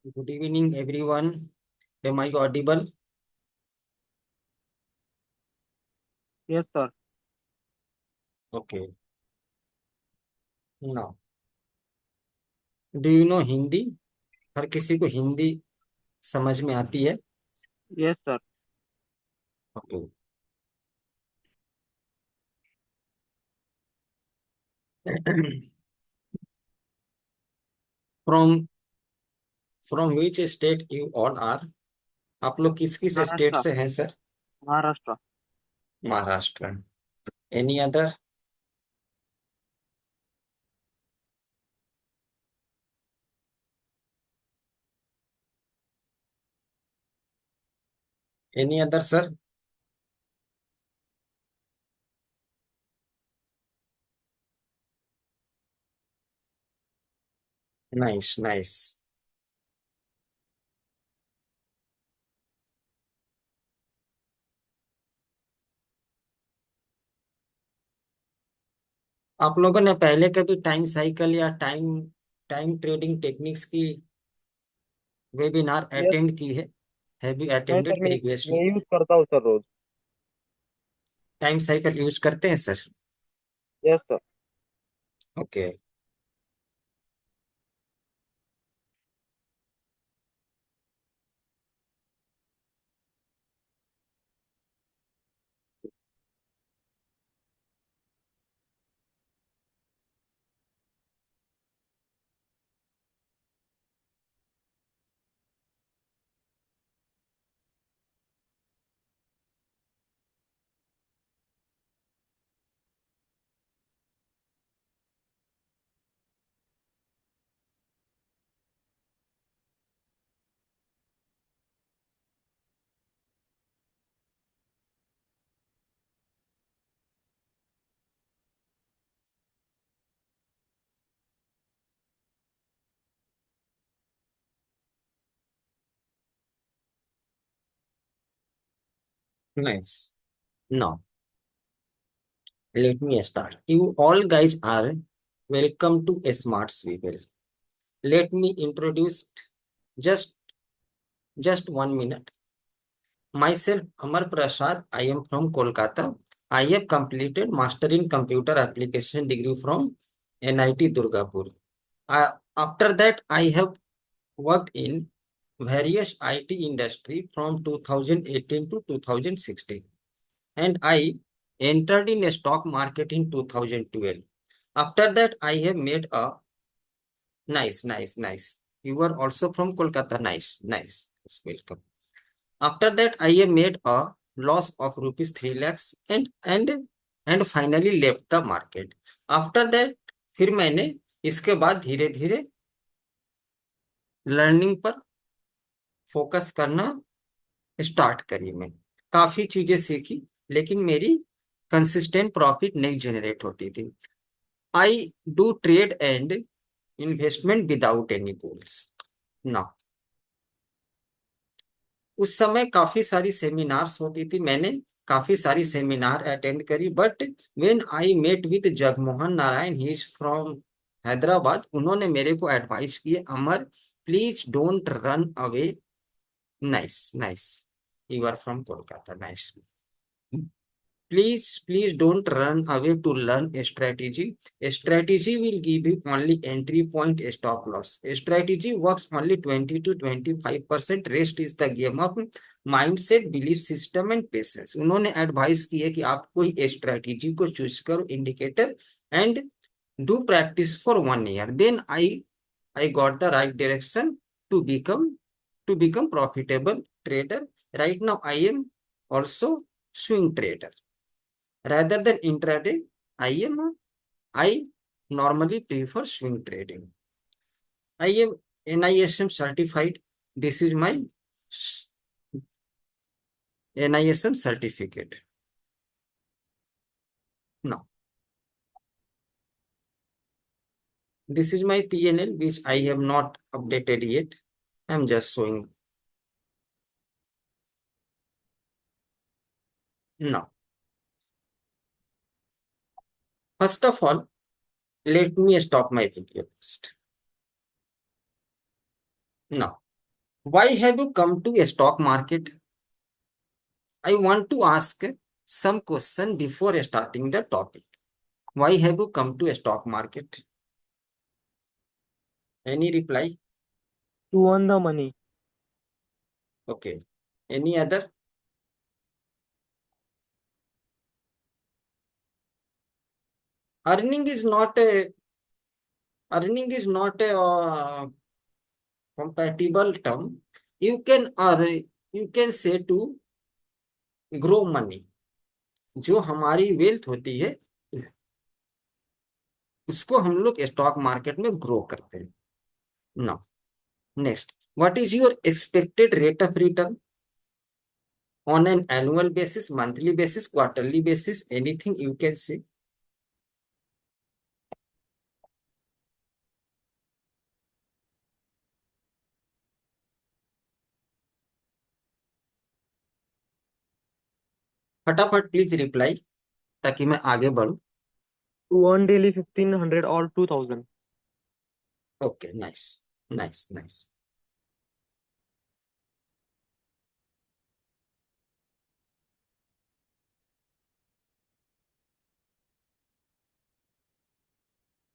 Good evening, everyone. Am I audible? Yes, sir. Okay. Now, do you know Hindi? हर किसी को हिंदी समझ में आती है? Yes, sir. Okay. From from which state you all are? आप लोग किस किस स्टेट Maharashtra. से हैं sir? Maharashtra. Maharashtra. Any other? Any other sir? Nice, nice. आप लोगों ने पहले कभी टाइम साइकिल या टाइम टाइम ट्रेडिंग टेक्निक्स की वेबिनार Yes. अटेंड की है? हैव यू नहीं अटेंडेड सर, मैं प्रीवियसली? यूज करता हूँ सर रोज. टाइम साइकिल यूज करते हैं sir? Yes sir. Okay. Nice. Now, let me start. You all guys are welcome to a Smart Swivel. Let me introduce just just 1 minute. Myself, Amar Prasad. I am from Kolkata. I have completed Master in Computer Application degree from NIT Durgapur. After that, I have worked in various IT industry from 2018 to 2016. And I entered in a stock market in 2012. After that, I have made a nice, nice, nice. You are also from Kolkata. Nice, nice. Yes, welcome. After that, I have made a loss of rupees 3 lakhs and finally left the market. After that, फिर मैंने इसके बाद धीरे धीरे learning पर focus करना start करी. मैं काफी चीजें सीखी, लेकिन मेरी कंसिस्टेंट प्रॉफिट नहीं जनरेट होती थी. I do trade and investment without any goals. ना, उस समय काफी सारी सेमिनार्स होती थी. मैंने काफी सारी सेमिनार अटेंड करी, but when I met with Jagmohan Narayan, he is from Hyderabad, उन्होंने मेरे को एडवाइस किए, Amar please don't run away. Nice nice, you are from Kolkata, nice. Please don't run away to learn a strategy. A strategy will give you only entry point, a stop loss. A strategy works only 20 to 25%. Rest is the game of mindset, belief system and patience. उन्होंने advice की है कि आप कोई strategy को choose करो, indicator, and do practice for 1 year. Then I got the right direction to become profitable trader. Right now I am also swing trader. Rather than intraday, I normally prefer swing trading. I am NISM certified. This is my NISM certificate. Now, this is my PNL, which I have not updated yet. I'm just showing. Now, first of all, let me stop my video first. Now, why have you come to a stock market? I want to ask some question before starting the topic. Why have you come to a stock market? Any reply? To earn the money. Okay. Any other? Earning is not a compatible term. You can say to grow money. जो हमारी wealth होती है उसको हम लोग stock market में grow करते हैं. Now next, what is your expected rate of return on an annual basis, monthly basis, quarterly basis, anything you can say? फटाफट प्लीज रिप्लाई ताकि मैं आगे बढ़ूं. To earn daily 1500 or 2000. Okay, nice, nice, nice.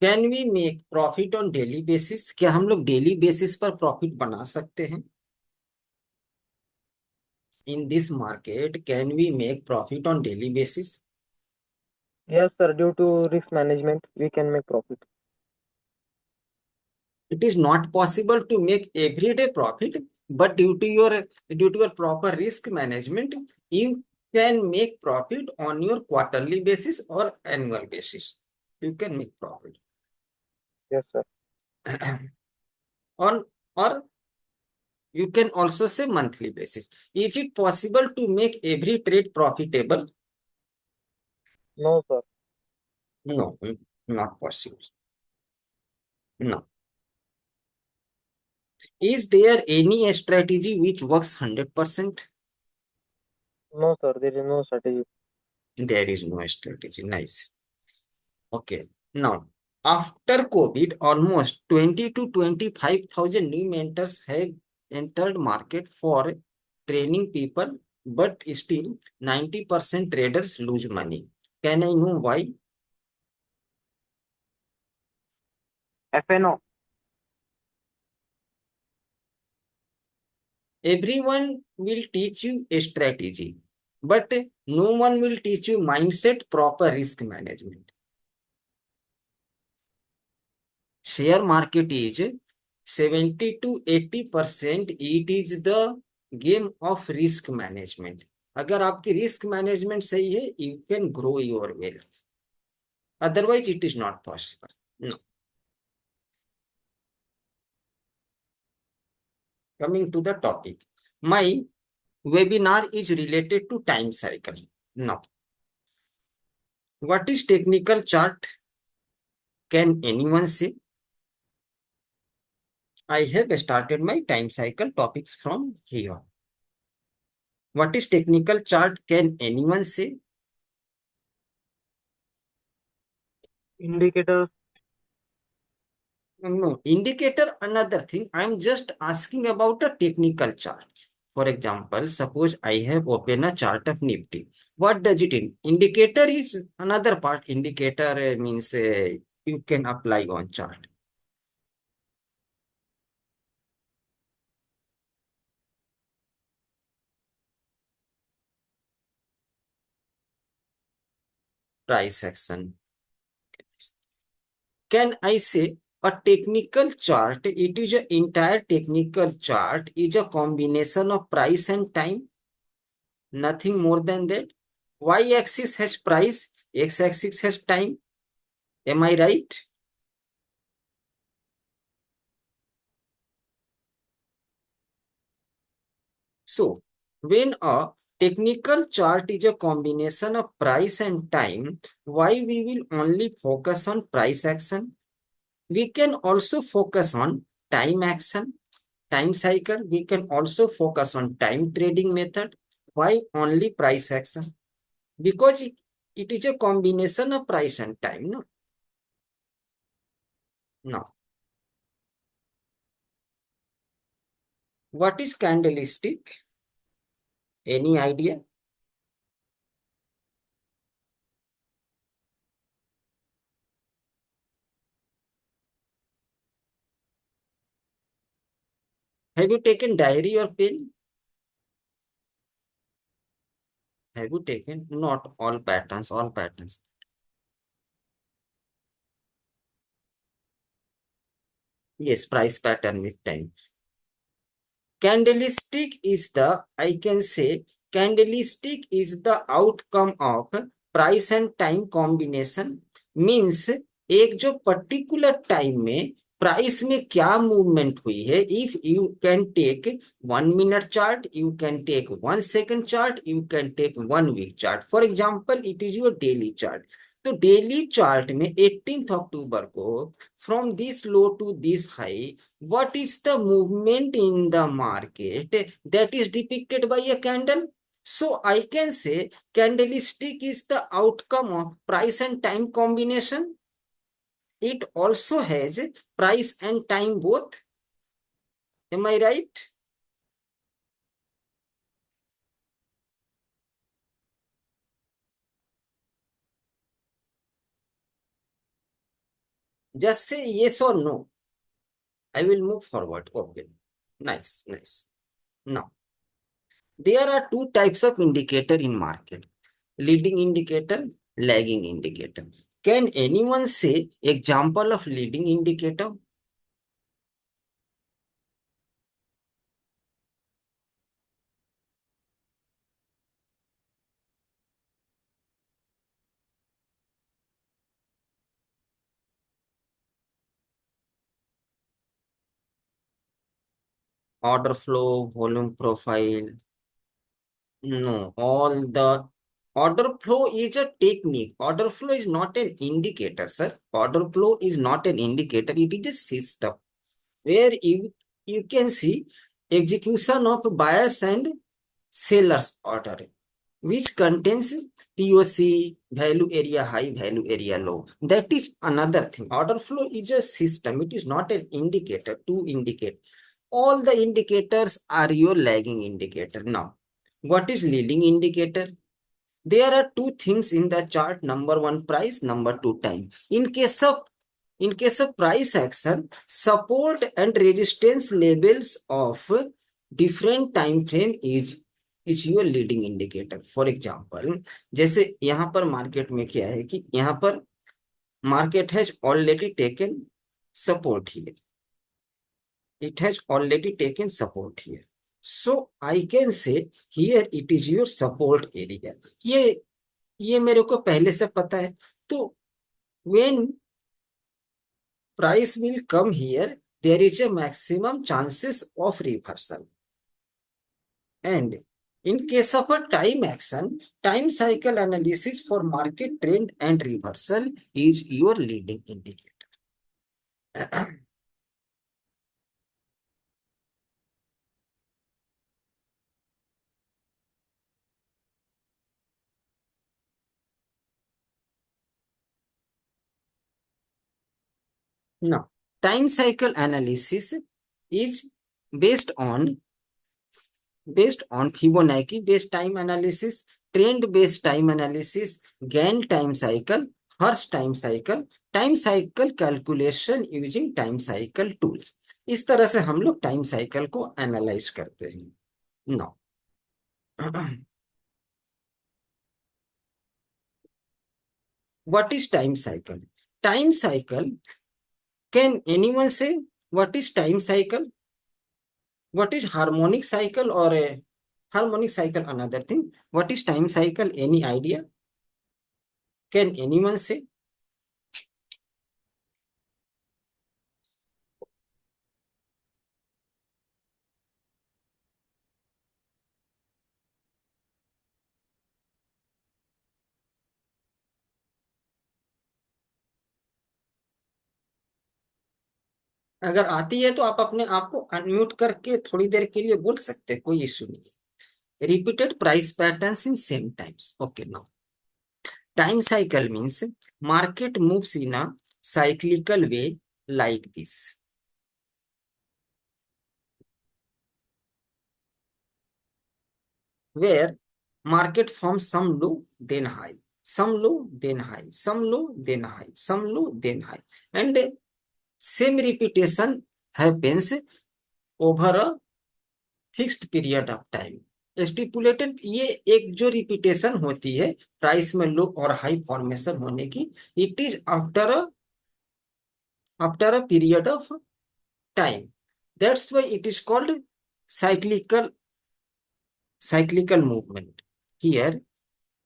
Can we make profit on daily basis? क्या हम लोग daily basis पर profit बना सकते हैं? In this market can we make profit on daily basis? Yes, sir. Due to risk management, we can make profit. It is not possible to make everyday profit, but due to your proper risk management, you can make profit on your quarterly basis or annual basis. You can make profit Yes, sir. on, or you can also say monthly basis. Is it possible to make every trade profitable? No, sir. No, not possible. No. Is there any strategy which works 100%? No, sir. There is no strategy. There is no strategy. Nice. Okay. Now, after COVID, almost 20 to 25,000 new mentors have entered market for training people, but still 90% traders lose money. Can I know why? FNO. Everyone will teach you a strategy, but no one will teach you mindset, proper risk management. Share market is 70 to 80%, it is the game of risk management. अगर आपकी risk management सही है, you can grow your wealth, otherwise it is not possible. No. Coming to the topic, my webinar is related to time cycle. Now, what is technical chart? Can anyone say? I have started my time cycle topics from here. What is technical chart? Can anyone say? Indicators. No, indicator another thing. I'm just asking about a technical chart. For example, suppose I have opened a chart of Nifty. What does it mean? Indicator is another part. Indicator means you can apply on chart. Price action. Can I say a technical chart? It is an entire technical chart is a combination of price and time. Nothing more than that. Y-axis has price, x-axis has time. Am I right? So, when a technical chart is a combination of price and time, why we will only focus on price action? We can also focus on time action, time cycle. We can also focus on time trading method. Why only price action? Because it is a combination of price and time. No, no. What is candlestick? Any idea? Have you taken diary or pen? Have you taken? Not all patterns, all patterns. Yes, price pattern with time. Candlestick is the, I can say, candlestick is the outcome of price and time combination. Means एक जो particular time में price में क्या movement हुई है. If you can take 1 minute chart, you can take 1 second chart, you can take 1 week chart. For example it is your daily chart. तो daily chart में 18th October को from this low to this high, what is the movement in the market that is depicted by a candle? So I can say candlestick is the outcome of price and time combination. It also has price and time both. Am I right? Just say yes or no. I will move forward. Okay. Nice, nice. Now, there are two types of indicator in market. Leading indicator, lagging indicator. Can anyone say example of leading indicator? Order flow, volume profile. No, all the order flow is a technique. Order flow is not an indicator, sir. Order flow is not an indicator. It is a system where you can see execution of buyers and sellers order, which contains POC, value area high, value area low. That is another thing. Order flow is a system. It is not an indicator to indicate. All the indicators are your lagging indicator. Now, what is leading indicator? There are two things in the chart. Number one, price. Number two, time. In case of price action, support and resistance levels of different time frame is your leading indicator. For example, जैसे यहाँ पर market में क्या है कि यहाँ पर market has already taken support here. It has already taken support here. So I can say here it is your support area. ये मेरे को पहले से पता है. तो when price will come here, there is a maximum chances of reversal. And in case of a time action, time cycle analysis for market trend and reversal is your leading indicator. Now, time cycle analysis is based on Fibonacci based time analysis, trend based time analysis, Gann time cycle, Hurst time cycle calculation using time cycle tools. इस तरह से हम लोग time cycle को analyse करते हैं. Now what is time cycle? Time cycle, can anyone say what is time cycle? What is harmonic cycle or a harmonic cycle? Another thing. What is time cycle? Any idea? Can anyone say? अगर आती है तो आप अपने आप को unmute करके थोड़ी देर के लिए बोल सकते हैं, कोई इश्यू नहीं है. Repeated price patterns in same times. Okay, now time cycle means market moves in a cyclical way like this, where market forms some low, then high, some low, then high, some low, then high, some low, then high, and same repetition happens over a fixed period of time. Stipulated, ये एक जो repetition होती है price में लो और high formation होने की, it is after a period of time. That's why it is called cyclical movement. Here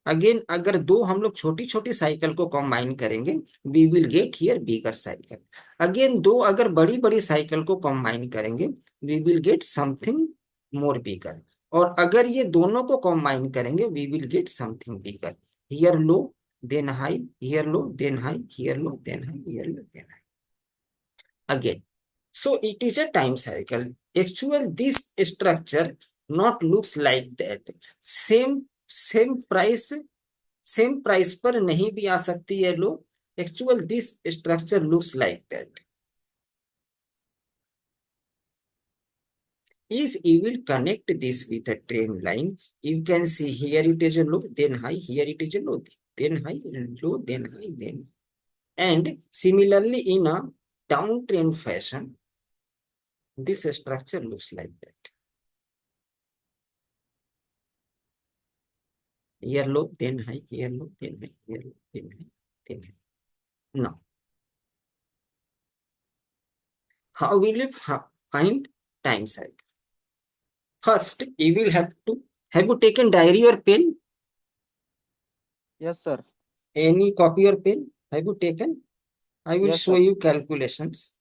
again, अगर दो हम लोग छोटी छोटी साइकिल को कंबाइन करेंगे, we will get here bigger cycle. Again दो अगर बड़ी बड़ी साइकिल को कंबाइन करेंगे, we will get something more bigger. और अगर ये दोनों को कंबाइन करेंगे, we will get something bigger. Here low then high, here low then high, here low then high, here low then high. Again, so it is a time cycle. Actually, this structure not looks like that. Same price, same price पर नहीं भी आ सकती है low. Actual this structure looks like that. If you will connect this with a trend line, you can see here it is a low, then high, here it is a low, then high, low, then high, then. And similarly, in a downtrend fashion, this structure looks like that. Here low, then high, here low, then high, here low, then high, then high. Now, how will you find time cycle? First, you will have you taken diary or pen? Yes, sir. Any copy or pen? Have you taken? I will Yes, show sir. you calculations.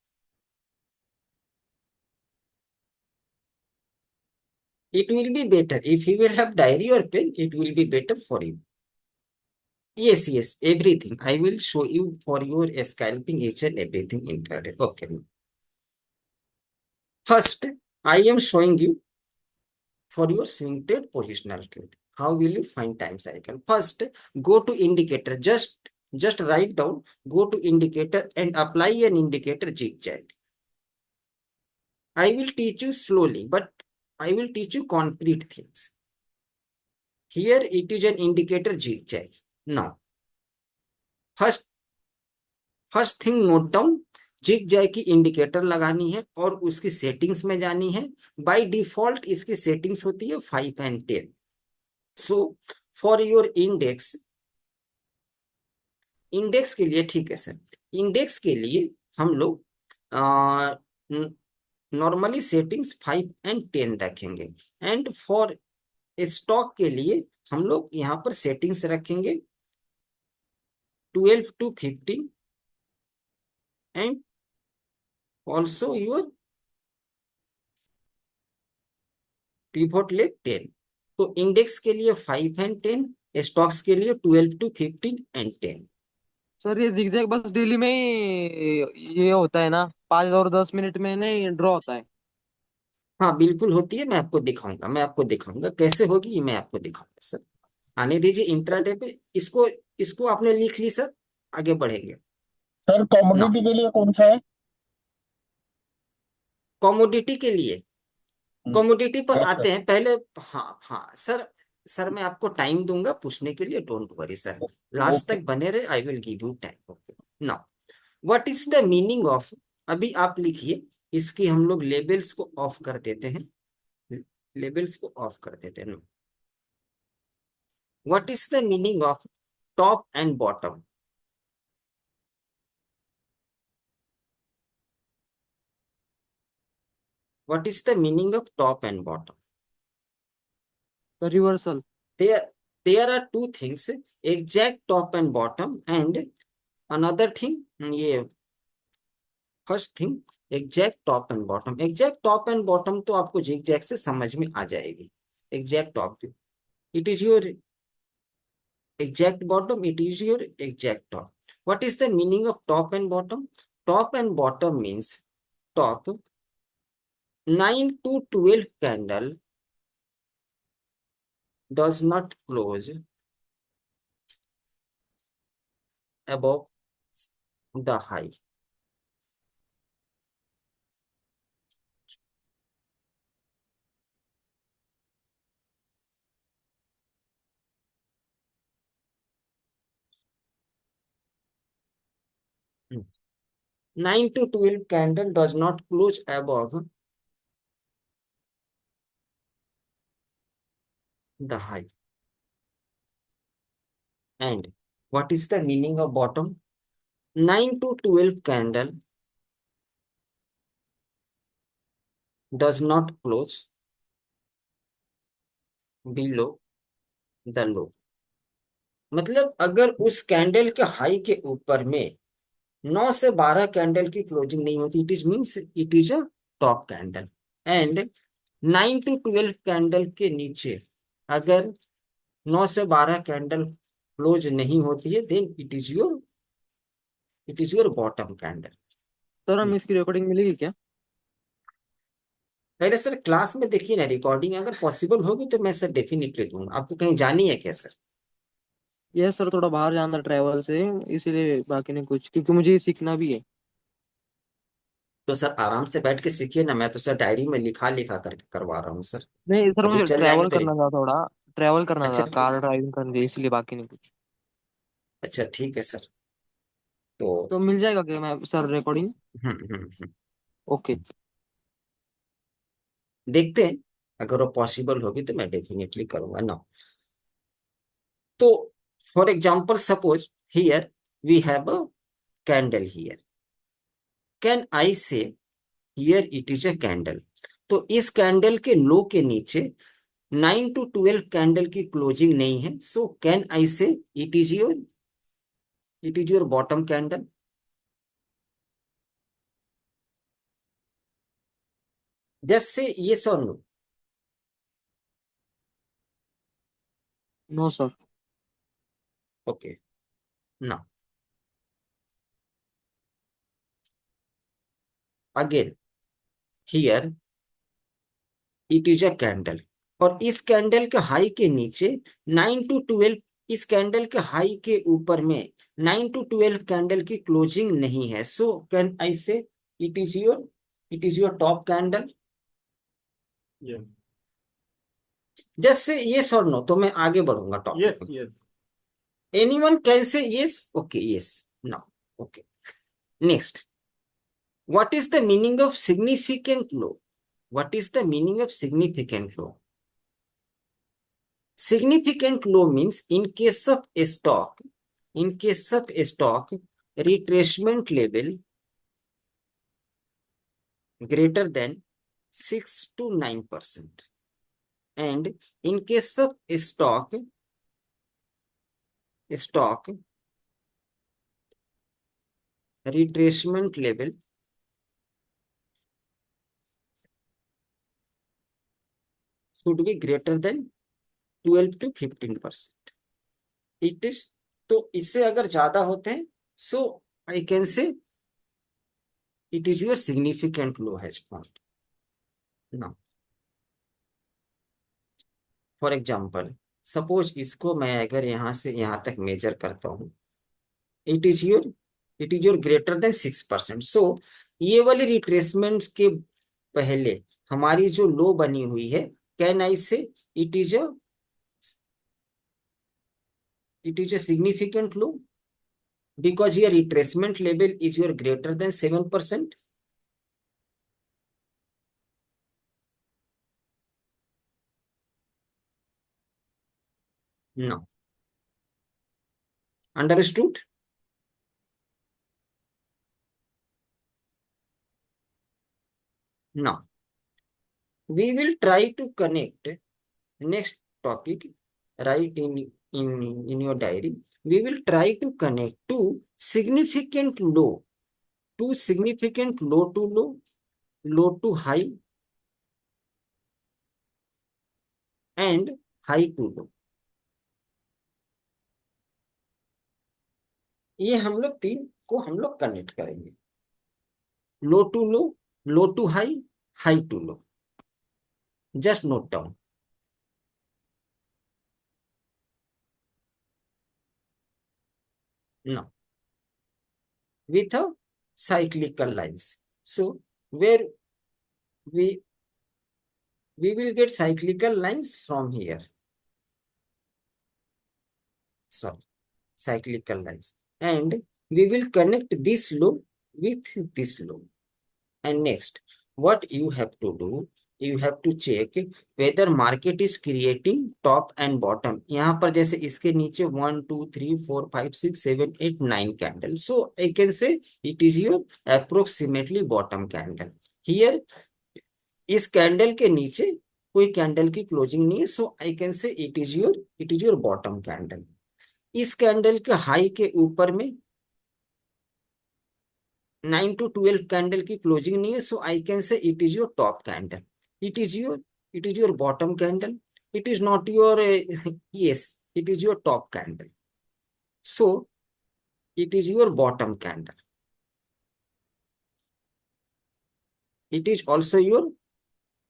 It will be better. If you will have diary or pen, it will be better for you. Yes, everything. I will show you for your scalping each and everything intraday. Okay. First, I am showing you for your swing trade, positional trade. How will you find time cycle? First, go to indicator. Just write down, go to indicator and apply an indicator zigzag. I will teach you slowly, but I will teach you concrete things. Here it is an indicator zigzag. Now, first thing note down, zigzag की indicator लगानी है और उसकी settings में जानी है. By default इसकी settings होती है 5 and 10. So for your index के लिए, ठीक है सर, इंडेक्स के लिए हम लोग नॉर्मली सेटिंग्स 5 and 10 रखेंगे. एंड फॉर स्टॉक के लिए हम लोग यहाँ पर सेटिंग्स रखेंगे 12 to 15 and also your pivot leg 10. तो इंडेक्स के लिए 5 and 10, स्टॉक्स के लिए 12 to 15 and 10. सर ये जिगजैग बस डेली में ही ये होता है ना, 5 और 10 मिनट में नहीं ड्रॉ होता है? हाँ बिल्कुल होती है. मैं आपको दिखाऊंगा कैसे होगी, ये मैं आपको दिखाऊंगा सर. आने दीजिए सर इंट्राडे पे. इसको इसको आपने लिख ली सर, आगे बढ़ेंगे. सर ना, कमोडिटी के लिए कौन सा है? कॉमोडिटी के लिए, कॉमोडिटी पर हाँ सर। आते हैं पहले। हाँ हाँ सर, सर मैं आपको टाइम दूंगा पूछने के लिए, don't worry sir, last okay. तक बने रहे, आई will give you time. Okay now, what is the meaning of, अभी आप लिखिए, इसकी हम लोग लेबल्स को ऑफ कर देते हैं, लेबल्स को ऑफ कर देते हैं। What is the meaning of top and bottom? What is the meaning of top and bottom? Reversal. there there are two things, exact top and bottom, and another thing, ये first thing, exact top and bottom. Exact top and bottom तो आपको zigzag से समझ में आ जाएगी। Exact top, it is your exact bottom, it is your exact top. What is the meaning of top and bottom? Top and bottom means top 9 to 12 candle does not close above the high। 9 to 12 candle does not close above the high। And what is the meaning of bottom? 9 to 12 candle does not close below the low। मतलब अगर उस candle के high के ऊपर में 9 से 12 candle की closing नहीं होती, it is means it is a top candle. And 9 to 12 candle के नीचे अगर 9 से 12 कैंडल क्लोज नहीं होती है, then it is your bottom candle. Sir हम इसकी रिकॉर्डिंग मिलेगी क्या? पहले सर क्लास में देखिए ना, रिकॉर्डिंग अगर पॉसिबल होगी तो मैं सर डेफिनेटली दूंगा। आपको कहीं जानी है क्या सर? यस सर, थोड़ा बाहर जाना था ट्रैवल से, इसीलिए, बाकी नहीं कुछ, क्योंकि मुझे ये सीखना भी है। तो सर आराम से बैठ के सीखिए ना, मैं तो सर डायरी में लिखा लिखा करके करवा रहा हूँ सर। नहीं सर, अभी मुझे चल जाएंगे ट्रैवल तो करना था, थोड़ा ट्रैवल करना अच्छा था, कार ड्राइविंग करनी थी, इसलिए, बाकी नहीं कुछ। अच्छा ठीक है सर। तो तो मिल जाएगा क्या मैं सर रिकॉर्डिंग? हम्म। ओके। देखते हैं, अगर वो पॉसिबल होगी तो मैं डेफिनेटली करूंगा ना। तो for example suppose here we have a candle here, can I say here it is a candle. तो इस कैंडल के लो के नीचे 9 to 12 कैंडल की क्लोजिंग नहीं है, सो can I say it is your bottom candle. Just say yes और no. No sir. Okay ना, again here it is a candle, और इस कैंडल के हाई के नीचे 9 to 12, इस कैंडल के हाई के ऊपर में 9 to 12 कैंडल की क्लोजिंग नहीं है, सो can I say it is your top candle. Yes just say yes और नो, तो मैं आगे बढ़ूंगा टॉपिक यस में। Yes. Anyone can say yes, okay yes, no, okay. Next, what is the meaning of significant low? What is the meaning of significant low? Significant low means in case of a stock, retracement level greater than 6 to 9%, and in case of a stock retracement level should be greater than 12 to 15%। It is, तो इससे अगर ज्यादा होते हैं, so I can say it is your significant low has point ना। For example suppose इसको मैं अगर यहाँ से यहाँ तक मेजर करता हूँ, it is your greater than 6%। सो ये वाले रिट्रेसमेंट के पहले हमारी जो लो बनी हुई है, can I say it is a significant low because your retracement level is your greater than 7%. No. Understood? Now, we will try to connect next topic, write in your diary. We will try to connect two significant low, to low, low to high, and high to low. ये हम लोग तीन को हम लोग connect करेंगे, low to high, high to low. Just note down. Now, with a cyclical lines. So, where we will get cyclical lines from here. Sorry, cyclical lines. And we will connect this low with this low. And next, what you have to do, you have to check whether market is creating top and bottom. यहाँ पर जैसे इसके नीचे 1 2 3 4 5 6 7 8 9 candle. So I can say it is your approximately bottom candle. Here इस candle के नीचे कोई candle की क्लोजिंग नहीं है. So I can say it is your bottom candle. इस कैंडल के हाई के ऊपर में 9 to 12 कैंडल की क्लोजिंग नहीं है. So I can say it is your top candle. It is your bottom candle. It is not your yes, it is your top candle. So it is your bottom candle. It is also your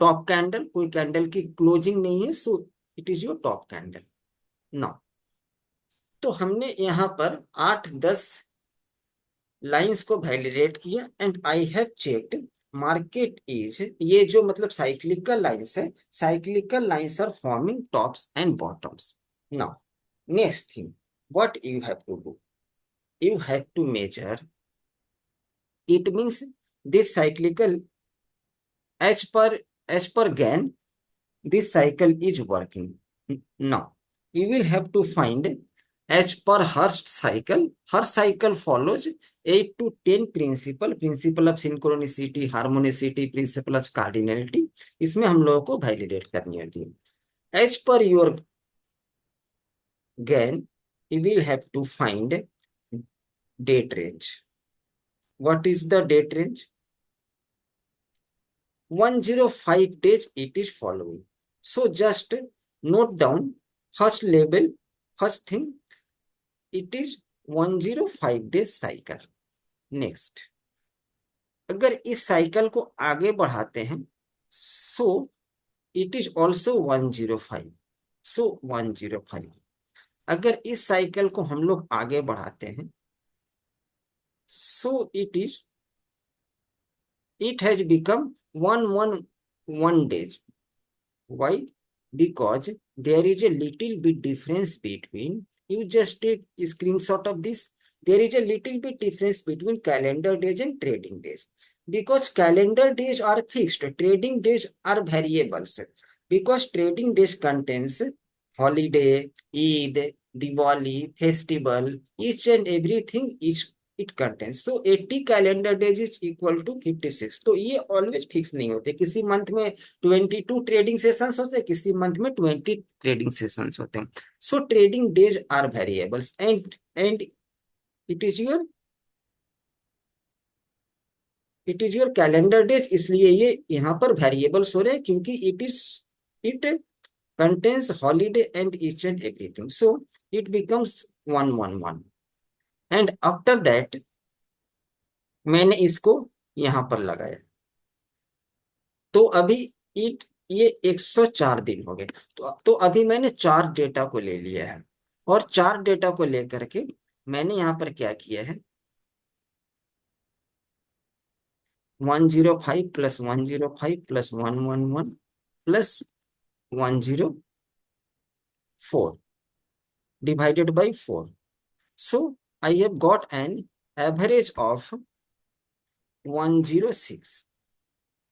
top candle. कोई candle की closing नहीं है. So it is your top candle. Now तो हमने यहाँ पर 8-10 lines को validate किया and I have checked market is, ये जो मतलब साइक्लिकल लाइंस है, cyclical lines are forming tops and bottoms. Now next thing what you have to do, you have to measure. It means this cyclical as per GAN, this cycle is working. Now you will have to find as per Hurst cycle. Hurst cycle follows 8 to 10 principle of synchronicity, harmonicity, principle of cardinality. इसमें हम लोगों को validate करनी होती है. As per your GAN, you will have to find date range. What is the date range? 105 days it is following. So just note down first level, first thing, it is 105 days cycle. Next, अगर इस cycle को आगे बढ़ाते हैं, so it is also 105. So 105. अगर इस cycle को हम लोग आगे बढ़ाते हैं, so it has become 111 days. Why? Because there is a little bit difference between, you just take a screenshot of this, there is a little bit difference between calendar days and trading days. Because calendar days are fixed, trading days are variables. Because trading days contains holiday, Eid, Diwali, festival, each and everything is it contains. So 80 calendar days is equal to 56. तो ये always fix नहीं होते. किसी month में 22 trading sessions होते हैं, किसी month में 20 ट्रेडिंग सेशंस होते हैं. So trading days are variables and it is your calendar days. इसलिए ये यहाँ पर वेरिएबल्स हो रहे हैं क्योंकि it contains holiday and each and everything. So it becomes 111. And after that मैंने इसको यहां पर लगाया. तो अभी ये 104 दिन हो गए. तो अभी मैंने 4 डेटा को ले लिया है और 4 डेटा को लेकर के मैंने यहां पर क्या किया है, 105 plus 105 plus 111 plus 104 divided by 4. So I have got an average of 106.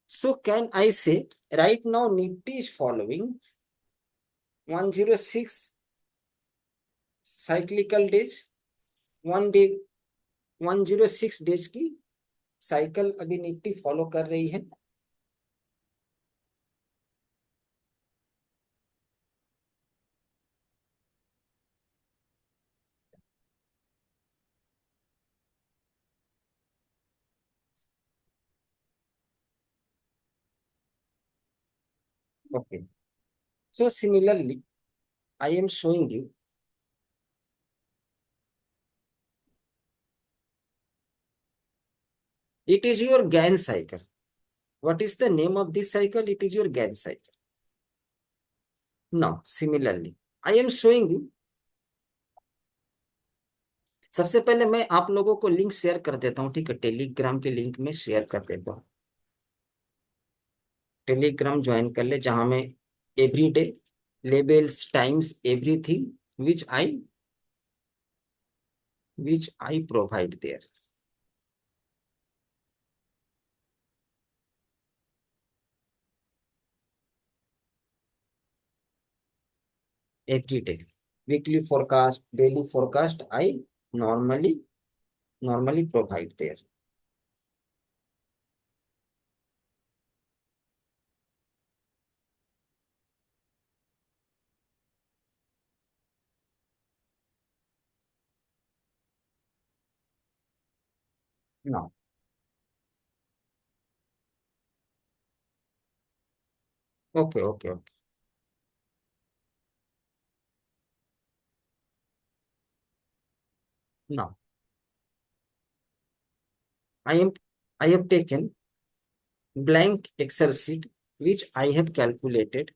So can I say right now Nifty is following 106 cyclical days, 106 days की साइकिल अभी निफ्टी फॉलो कर रही है। Okay. So similarly, I am showing you it is your Gann cycle. What is the name of this cycle? It is your Gann cycle. Now, similarly, I am showing you. सबसे पहले मैं आप लोगों को link share कर देता हूँ, ठीक है? टेलीग्राम के लिंक में शेयर कर देता हूँ। टेलीग्राम ज्वाइन कर ले, जहां में every day labels times everything which I provide there. Every day, weekly forecast, daily forecast, I normally provide there. Now, okay. Now, I have taken blank Excel sheet which I have calculated.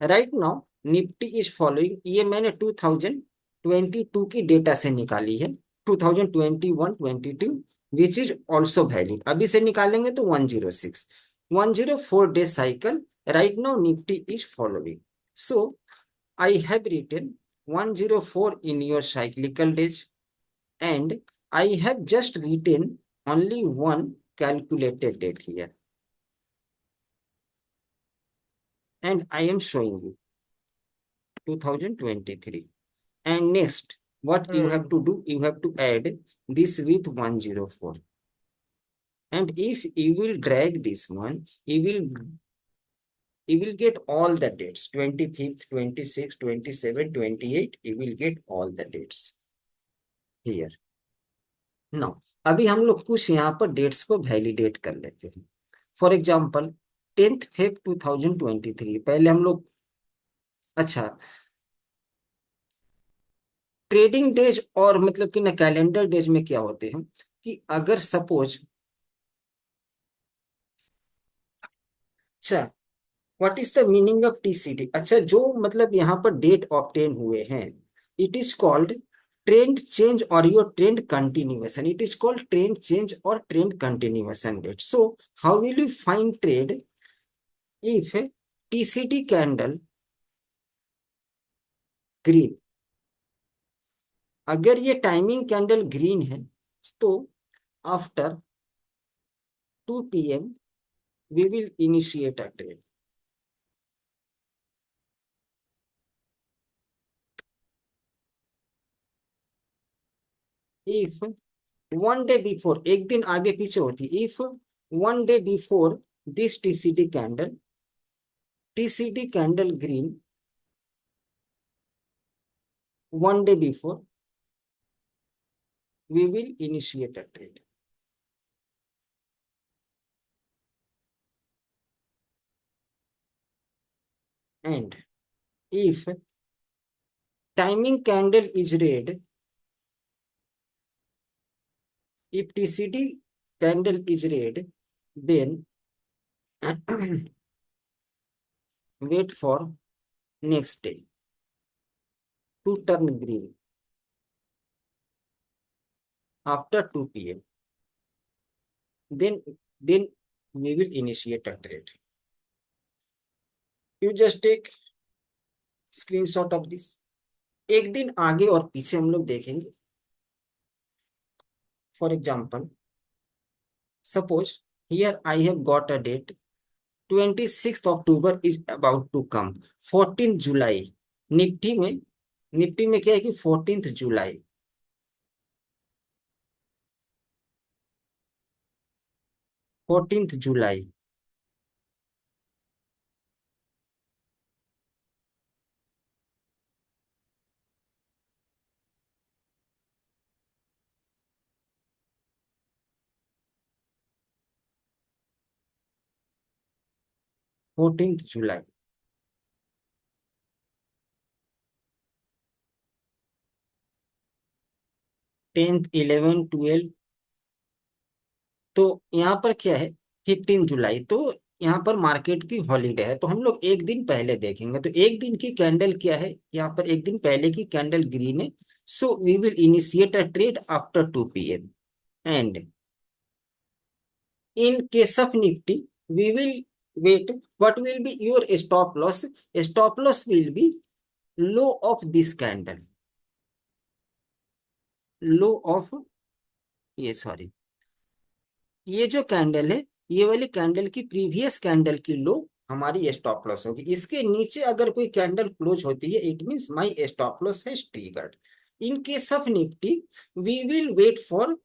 Right now, Nifty is following, ये मैंने 2022 की data से निकाली है, 2021-22 which is also valid. अभी से निकालेंगे तो 106, 104 day cycle. Right now, Nifty is following. So, I have written 104 in your cyclical days, and I have just written only one calculated date here. And I am showing you 2023. And next, what you have to do, you have to add this with 104. And if you will drag this one, you will get all the dates, 25th, 26th, 27th, 28th, you will get all the dates here. Now, अभी हम लोग कुछ यहाँ पर dates को validate कर लेते हैं। फॉर एग्जाम्पल 10th Feb 2023, पहले हम लोग, अच्छा, ट्रेडिंग डेज और मतलब कि ना कैलेंडर डेज में क्या होते हैं कि अगर सपोज, अच्छा, what is the meaning of TCD? अच्छा, जो मतलब यहाँ पर डेट ऑब्टेन हुए हैं, it is called trend change और your trend continuation. It is called trend change और trend continuation date. So how will you find trade if TCD candle green? अगर ये टाइमिंग कैंडल ग्रीन है तो after 2 PM we will initiate a trade. If one day before, एक दिन आगे पीछे होती, if one day before this TCD candle green, one day before we will initiate a trade. And if timing candle is red, if TCD candle is red, then wait for next day to turn green after 2 PM. then we will initiate a trade. You just take screenshot of this. एक दिन आगे और पीछे हम लोग देखेंगे. For example, suppose here I have got a date 26 October is about to come. 14 July Nifty में क्या है कि 14 जुलाई 14 जुलाई 14 जुलाई 10th 11 12. तो यहाँ पर क्या है 15 जुलाई. तो यहाँ पर मार्केट की हॉलीडे है, तो हम लोग एक दिन पहले देखेंगे. तो एक दिन की कैंडल क्या है, यहाँ पर एक दिन पहले की कैंडल ग्रीन है. So we will initiate a trade after 2 PM. And in case of nifty we will wait. What will be your stop loss? Stop loss will be low of this candle, low of ये sorry ये जो candle है, ये वाली candle की previous candle की लो हमारी stop loss होगी. इसके नीचे अगर कोई कैंडल क्लोज होती है, it means my stop loss has triggered. In case of Nifty we will wait for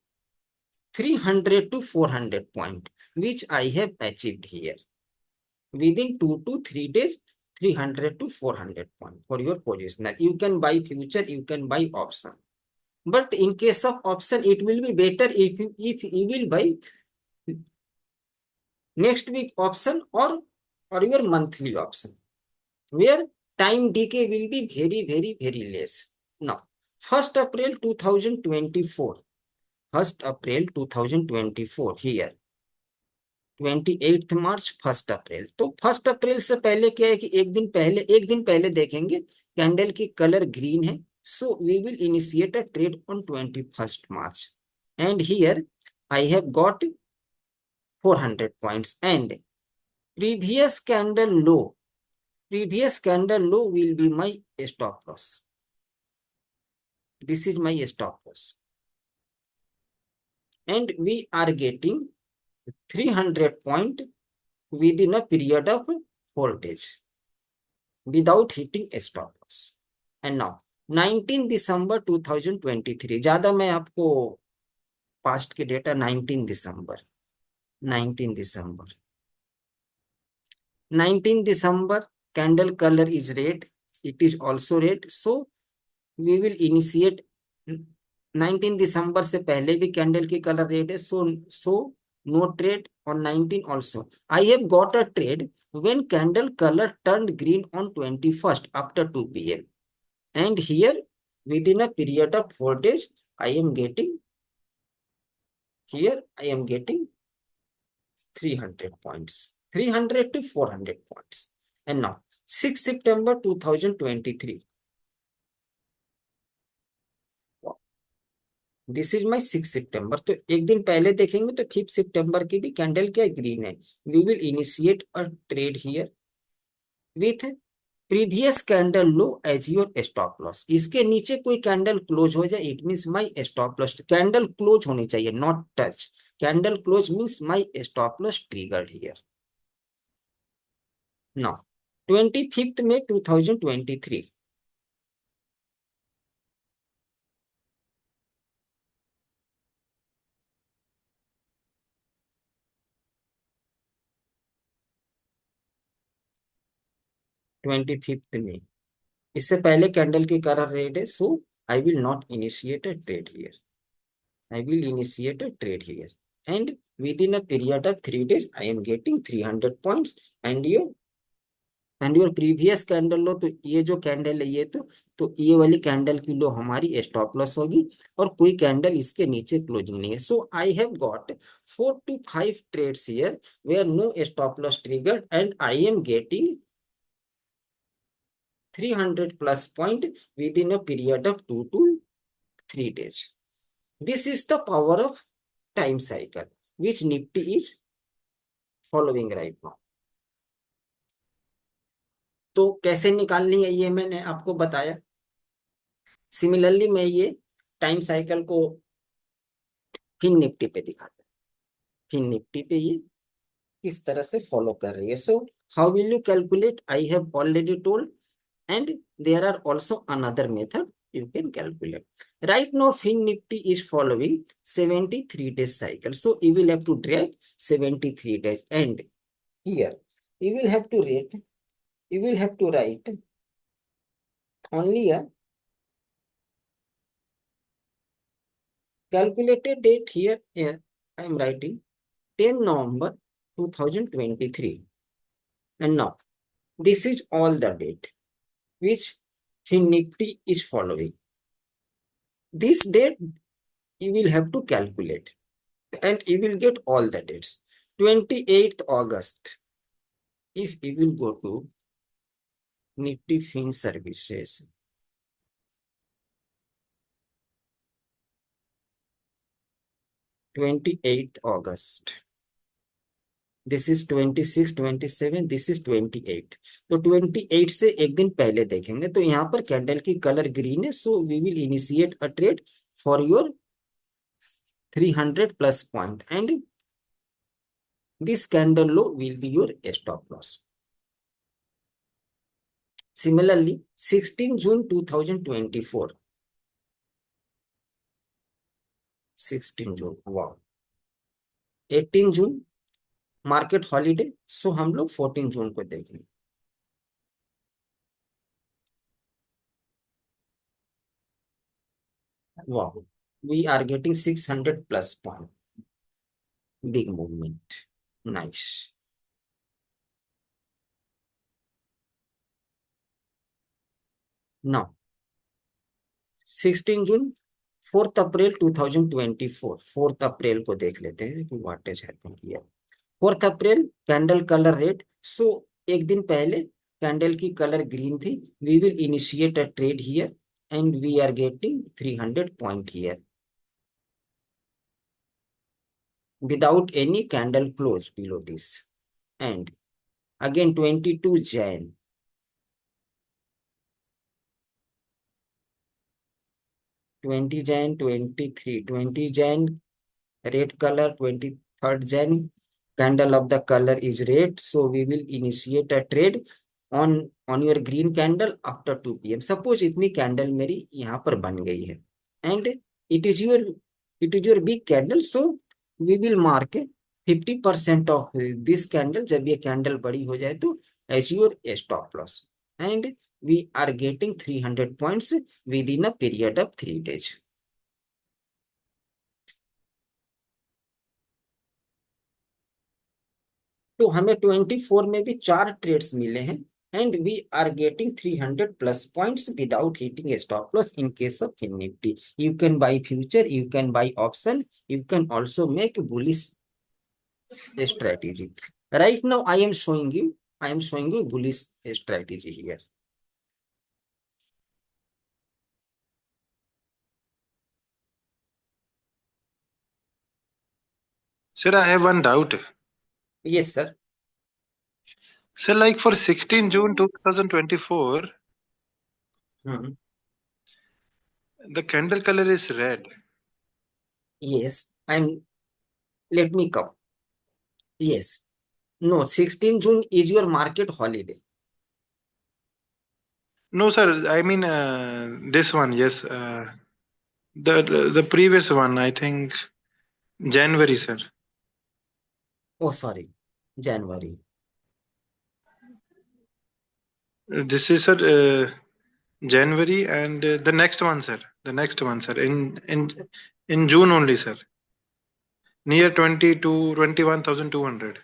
300 to 400 point, which I have achieved here within 2 to 3 days. 300 to 400 point for your positional. You can buy future, you can buy option, but in case of option it will be better if you will buy next week option or your monthly option, where time decay will be very less. Now 1st April 2024, 1st April 2024 here 28th March 1st अप्रैल. तो 1st अप्रैल से पहले क्या है कि एक दिन पहले देखेंगे कैंडल की कलर ग्रीन है. So we will initiate a trade on 21st March. And here I have got 400 points. And previous candle low will be my stop loss. This is my stop loss, and we are getting 300 point within a period of voltage without hitting a stop loss. And now 19 December 2023, ज्यादा मैं आपको past के data 19 December 19 December candle colour is red, it is also red. So we will initiate. 19 दिसंबर से पहले भी candle की colour red है. सो no trade on 19 also. I have got a trade when candle color turned green on 21st after 2 PM. And here within a period of 4 days, I am getting 300 points, 300 to 400 points. And now 6 September 2023. This is my 6 सितंबर. तो एक दिन पहले देखेंगे तो 5 सितंबर की भी candle क्या green है. We will initiate a trade here with previous candle low as your stop loss. इसके नीचे कोई कैंडल क्लोज हो जाए, it means my stop loss. Candle close होनी चाहिए, not touch. Candle close means my stop loss triggered here. Now 25 में 2023. में इससे पहले कैंडल की कलर रेड है. So I will not initiate a trade here. I will initiate a trade here, and within a period of 3 days, I am getting 300 points. And your previous candle लो, तो ये जो candle है ये तो ये वाली candle की लो हमारी स्टॉप लॉस होगी, और कोई कैंडल इसके नीचे क्लोजिंग नहीं है. So I have got 4 to 5 trades here where no stop loss triggered, and I am getting 300 plus point within a period of 2 to 3 days. This is the power of time cycle. which Nifty is following right now. तो कैसे निकालनी है ये मैंने आपको बताया. Similarly मैं ये टाइम साइकिल को फिन निफ्टी पे दिखाता हूँ. फिन निफ्टी पे ये किस तरह से फॉलो कर रही है. सो how will you calculate, I have already told, and there are also another method you can calculate. Right now fin nifty is following 73 days cycle, so you will have to drag 73 days, and here you will have to write only a calculated date. Here I am writing 10 November 2023, and now this is all the date which fin nifty is following. This date you will have to calculate, and you will get all the dates. 28th August, if you will go to Nifty Fin Services, August, this is 26, 27, this is 28. तो 28 से एक दिन पहले देखेंगे तो यहाँ पर candle की कलर ग्रीन है, so we will initiate a trade for your 300 plus point, and this candle low will be your stop loss. Similarly, 16 June 2024, 16 जून, वाह. 18 जून मार्केट हॉलीडे, सो हम लोग 14 जून को देखेंगे. वाह, we are getting 600 plus point. Big movement. Nice. Now 16 June, 4th April 2024, 4th अप्रैल को देख लेते हैं कि what is happening here. 4th April candle colour red, so एक दिन पहले कैंडल की कलर ग्रीन थी. We will initiate a trade here and we are getting 300 point here without any candle close below this. And again 22 Jan, 20 Jan, 23, 20 Jan red color, 23rd Jan candle of the color is red, so we will initiate a trade on your green candle after 2 PM. Suppose इतनी candle मेरी यहाँ पर बन गई है, and it is your big candle, so we will mark 50% of this candle. जब ये candle बड़ी हो जाए तो as your stop loss, and we are getting 300 points within a period of 3 days. तो हमें 24 में भी 4 ट्रेड्स मिले हैं, and we are getting 300 plus points without hitting a stop loss in case of Nifty. You can buy future, you can buy option, you can also make bullish strategy. Right now I am showing you bullish strategy here. Sir, I have one doubt. Yes, sir. Sir, like for 16 June 2024, the candle color is red. Yes, let me come. Yes. No, 16 June is your market holiday. No, sir, I mean this one, yes. The previous one, I think January, sir. Oh, sorry, January. This is, sir, January, and the next one, sir. The next one, sir. In June only, sir. Near 21,200.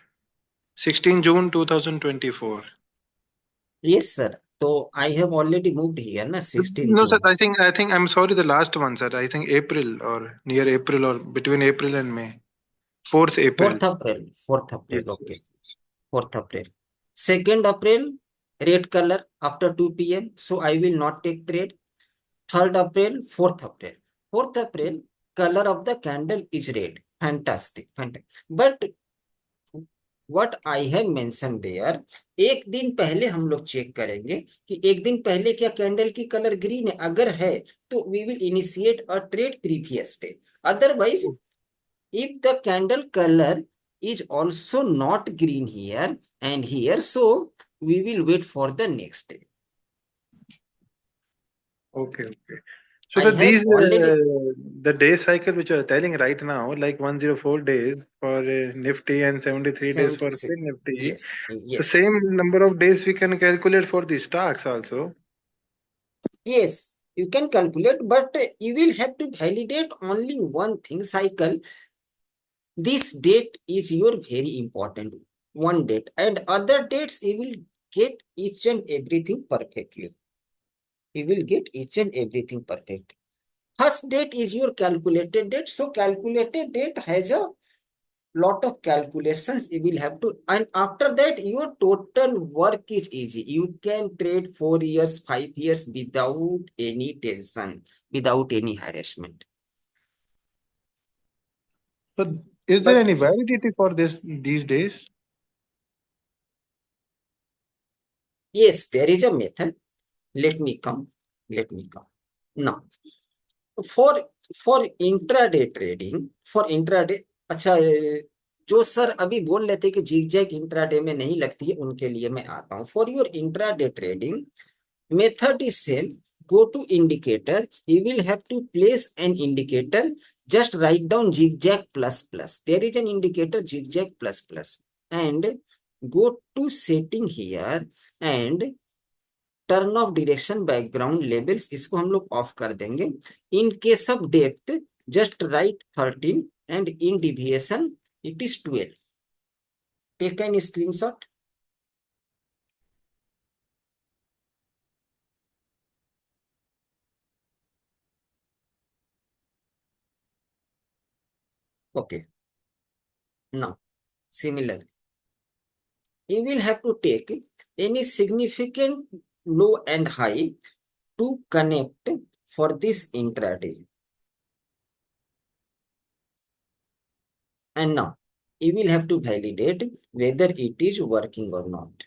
16 June 2024. Yes, sir. So I have already moved here, na 16 No, June. sir. I think I'm sorry. The last one, sir. I think April or near April or between April and May. 4th April. 4th April. 4th April. Yes, Okay. yes. 4th April. 2nd April, red color after 2 PM. So I will not take trade. 3rd April, 4th April. 4th April, color of the candle is red. Fantastic fantastic but what I have mention there, एक दिन पहले हम लोग check करेंगे कि एक दिन पहले क्या कैंडल की कलर ग्रीन है, अगर है तो we will initiate a trade previous day, otherwise if the candle color is also not green here and here, so we will wait for the next day. Okay, okay. So I that have these already the day cycle which you are telling right now, like 104 days for Nifty and 73 days for 76. Fin Nifty, Yes, the yes, same number of days we can calculate for the stocks also. yes, you can calculate, but you will have to validate only one thing, cycle. This date is your very important one date, and other dates you will get each and everything perfectly. You will get each and everything perfect. First date is your calculated date. So calculated date has a lot of calculations you will have to, and after that your total work is easy. You can trade 4 years, 5 years without any tension, without any harassment. So is there But any validity for this these days? yes, there is a method. Let me come. Let me come. Now, for for intraday trading, for intraday, अच्छा जो sir अभी बोल रहे थे कि zigzag intraday में नहीं लगती है, उनके लिए मैं आता हूँ. For your intraday trading method is same. Go to indicator, you will have to place an indicator, just write down zigzag plus plus, there is an indicator zigzag plus plus, and go to setting here and turn off direction background labels, इसको हम लोग off कर देंगे. In case of depth just right 13 and in deviation it is 12. Take an screenshot. Okay, now similarly you will have to take any significant low and high to connect for this intraday. And now you will have to validate whether it is working or not.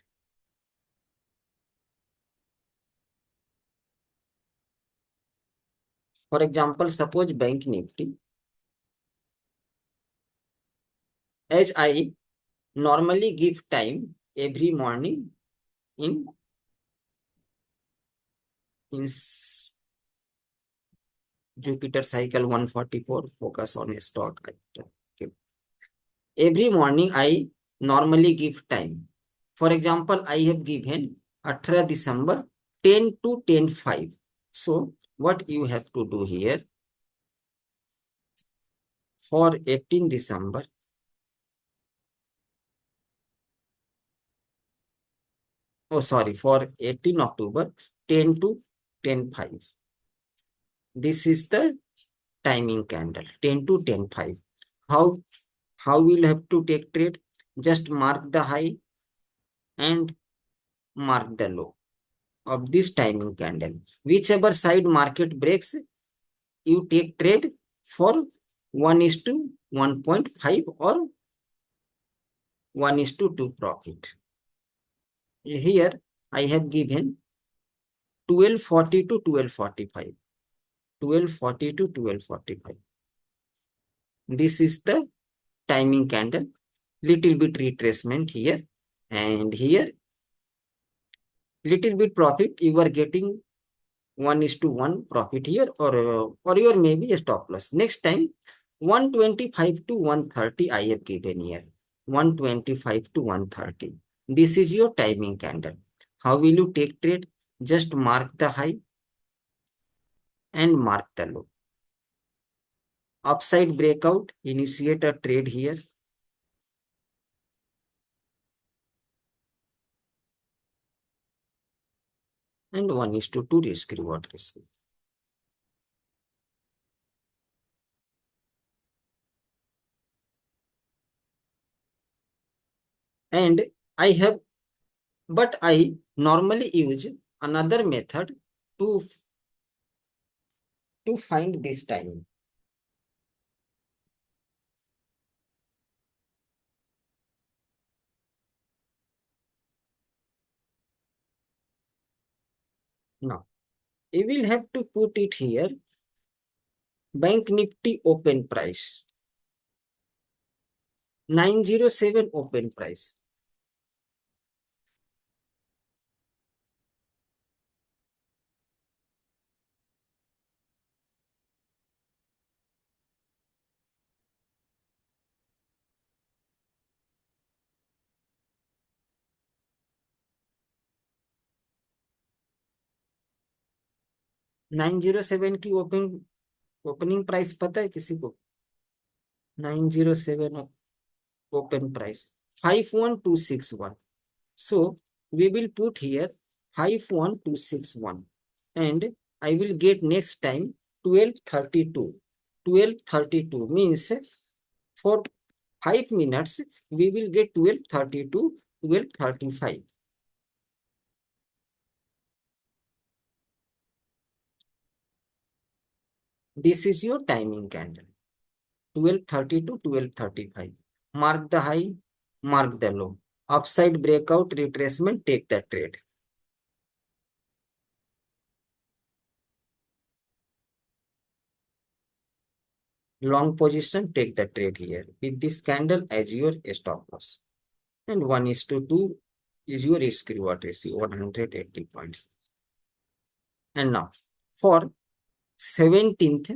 For example, suppose Bank Nifty, as I normally give time every morning in Jupiter cycle 144, focus on a stock item. Okay. Every morning I normally give time. For example, I have given 18 December 10 to 10:05. So what you have to do here, for 18 December, oh sorry, for 18 October 10 to 10:05. This is the timing candle 10 to 10:05. How we'll have to take trade? Just mark the high and mark the low of this timing candle. Whichever side market breaks, you take trade for 1:1.5 or 1:2 profit. Here I have given 1240 to 1245. 1240 to 1245. This is the timing candle. Little bit retracement here and here. Little bit profit. You are getting 1:1 profit here, or your maybe a stop loss. Next time 125 to 130 I have given here. 125 to 130. This is your timing candle. How will you take trade? Just mark the high and mark the low. Upside breakout, initiate a trade here. And 1:2 risk reward ratio. And I normally use another method to find this timing. You will have to put it here. Bank Nifty open price 907 open price. Nine zero seven की opening price पता है किसी को? 907 open price 51261. So we will put here 51261 and I will get next time 1232. 1232 means for 5 minutes we will get 1232, 1235. This is your timing candle. 1230 to 1235. Mark the high, mark the low. Upside breakout, retracement, take the trade. Long position, take the trade here with this candle as your stop loss. And 1:2 is your risk reward ratio, 180 points. And now for 17th,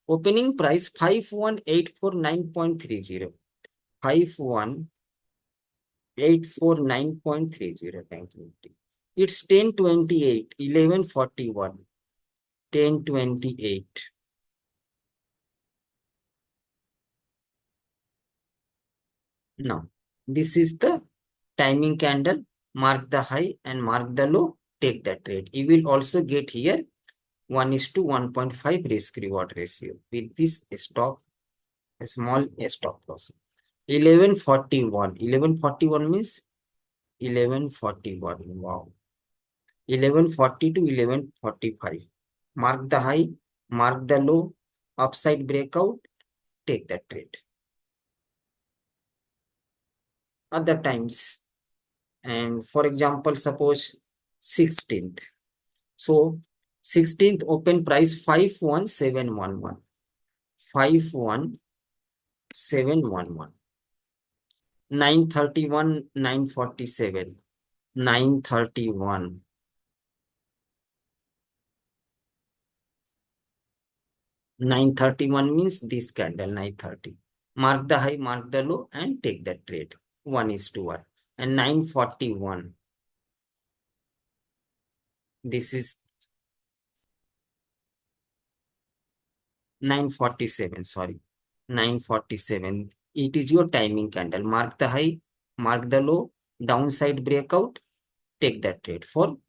opening price 51849.30. 51849.30 Bank Nifty. It's 1028, 1141, 1028. Now, this is the timing candle. Mark the high and mark the low. Take the trade. You will also get here 1:1.5 risk reward ratio with this stop, a small stop loss. 1141. 1141 means 1141. Wow. 1140 to 1145. Mark the high, mark the low, upside breakout, take the trade. Other times, and for example, suppose 16th. So 16th open price 51711. 51711. 931, 947. 931. 931 means this candle 930. Mark the high, mark the low, and take the trade. 1:1. And 941. This is 947. Sorry, 947. It is your timing candle. Mark the high, mark the low, downside breakout, take that trade for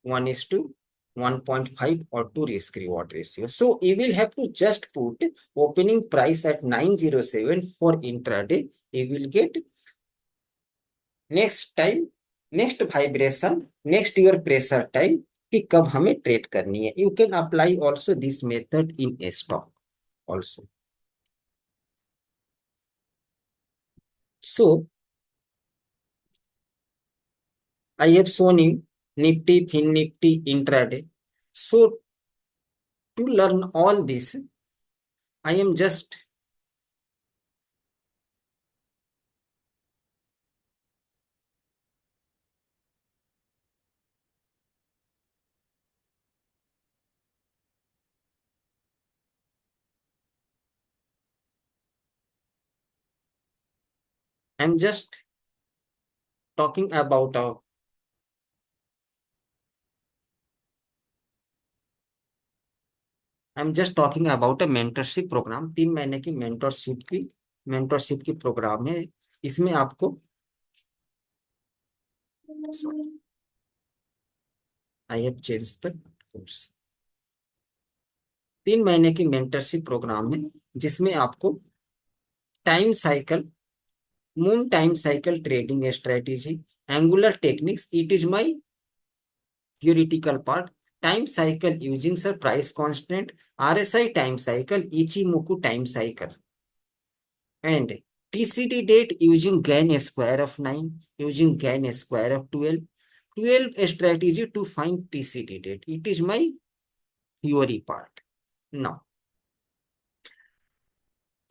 1:1.5 or 2 risk reward ratio. So you will have to just put opening price at 907 for intraday. You will get next time, next vibration, next your pressure time कि कब हमें trade करनी है. You can apply also this method in A stock also. So I have shown you Nifty, Fin Nifty, intraday. So to learn all this, I am just talking about a mentorship program. 3 महीने की mentorship की programme है. इसमें आपको I have change the course. 3 महीने की mentorship programme है जिसमें आपको time cycle, moon time cycle trading strategy, angular techniques, it is my theoretical part, time cycle using sir price constant, RSI time cycle, Ichimoku time cycle, and TCD date using gain square of 9, using gain square of 12, 12 strategy to find TCD date. It is my theory part. Now,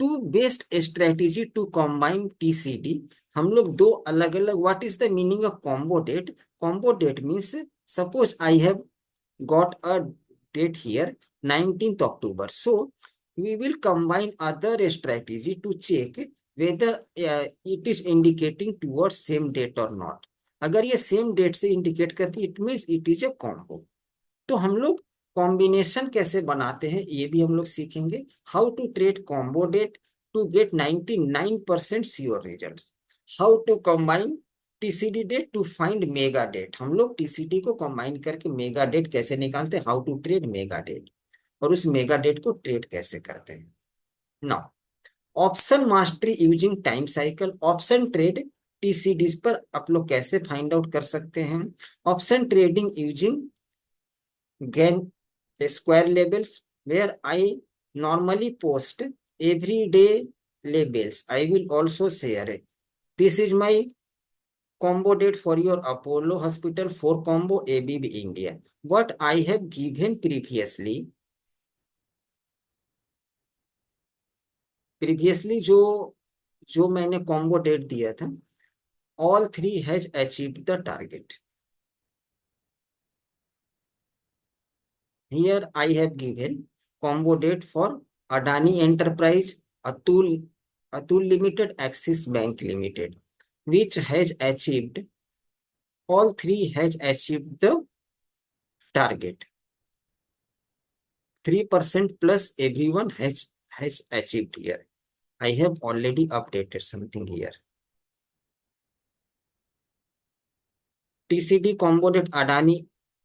two best strategy to combine TCD, हम लोग दो अलग अलग, what is the meaning of combo date? Combo date means suppose I have got a date here 19th October, so we will combine other strategy to check whether it is indicating towards same date or not. अगर ये same date से indicate करती है, it means it is a combo. तो हम लोग combination कैसे बनाते हैं ये भी हम लोग सीखेंगे। How to trade combo date to get 99% sure results. How to combine TCD date to find mega date. हम लोग TCD को कंबाइन करके मेगा डेट कैसे निकालते हैं, how to trade mega date, और उस मेगा डेट को ट्रेड कैसे करते हैं। Now, option mastery using time cycle. Option trade TCD पर आप लोग कैसे फाइंड आउट कर सकते हैं। Option trading using Gann square labels, where I normally post everyday labels. I will also share it. This is my combo date for your Apollo Hospital 4 combo ABB India. What I have given previously जो मैंने combo date दिया था, all three has achieved the target. Here I have given combo date for Adani Enterprise, Atul Limited, Axis Bank Limited, which has achieved, all three has achieved the target. 3% plus everyone has achieved here. I have already updated something here. TCD combo date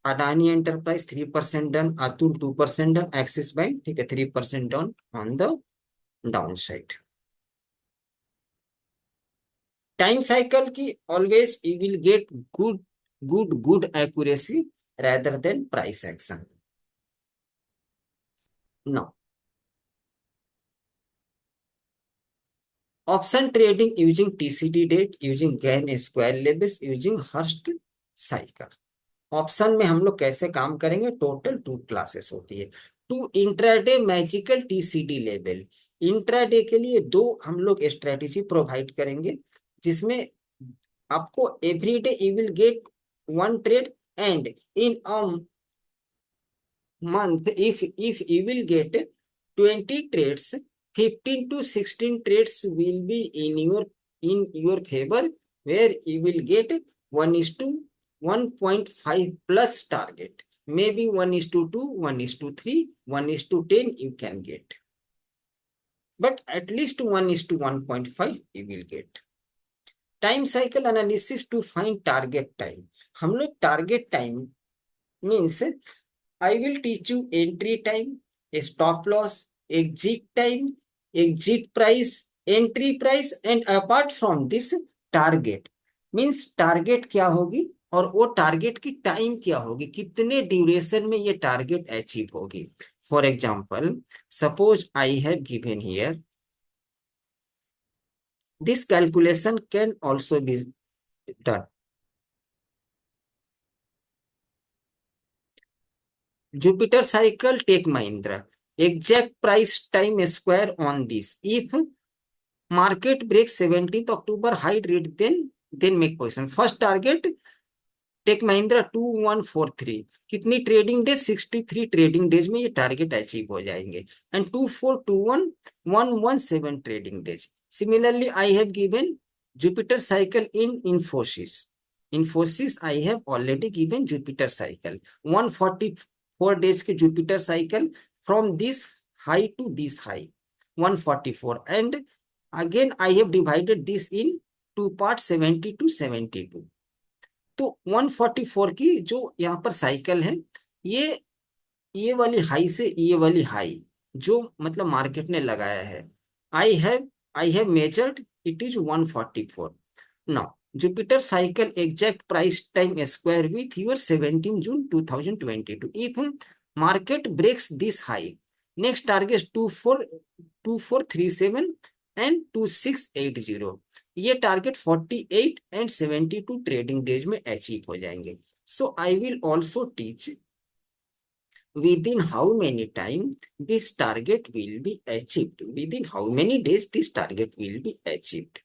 Adani Enterprise 3% done, Atul 2% done, Axis Bank ठीक है 3% done on the downside. Time cycle की always you will get good accuracy rather than price action. Now, option trading using TCD date, using Gann square labels, using Hurst cycle. Option में हम लोग कैसे काम करेंगे, total 2 classes होती है। Two intraday magical TCD level, intraday के लिए 2 हम लोग स्ट्रेटेजी प्रोवाइड करेंगे, जिसमें आपको everyday you will gate 1 trade, and in a month if you will get 20 trades, 15 to 16 trades will be in your favor, where you will get 1:1.5 plus target, maybe 1:2, 1:3, 1:10 you can get, but at least 1:1.5 you will get. Time cycle analysis to find target time. हम लोग target time means I will teach you entry time, stop loss, exit time, exit price, entry price, and apart from this target means target क्या होगी और वो target की time क्या होगी, कितने ड्यूरेशन में ये टारगेट अचीव होगी। For example, suppose I have given here, this calculation can also be done. Jupiter cycle, take Mahindra. Exact price time square on this. If market breaks 17th October high rate, then make position. First target, take Mahindra 2143. कितनी trading days, 63 trading days में ये target achieve हो जाएंगे, and 2421 117 trading days. Similarly I have given Jupiter cycle in Infosys I have already given Jupiter cycle 144 days के Jupiter cycle from this high to this high 144, and again I have divided this in 2 parts 70 to 72। तो 144 की जो यहाँ पर cycle है, ये वाली high से ये वाली हाई जो मतलब मार्केट ने लगाया है, I have measured it is 144। Now Jupiter cycle exact price time square with your 17 June 2022. If market breaks this high, next target 2437 and 2680, ये टारगेट 48 and 72 ट्रेडिंग डेज में अचीव हो जाएंगे। So I will also teach within how many time this target will be achieved, within how many days this target will be achieved.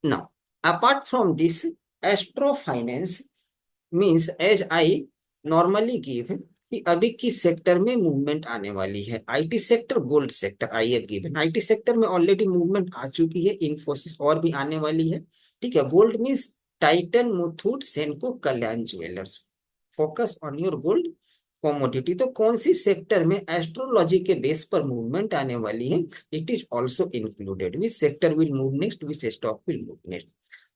Now, apart from this, astrofinance means as I normally give कि अभी किस sector में movement आने वाली है, IT sector, gold sector, I have given. IT sector में already movement आ चुकी है, इन्फोसिस और भी आने वाली है, ठीक है। Gold means Titan, Muthoot, सेनको, Kalyan jewellers. Focus on your gold commodity. तो कौन सी सेक्टर में एस्ट्रोलॉजी के बेस पर मूवमेंट आने वाली है, it is also included. Which sector will move next, which stock will move next,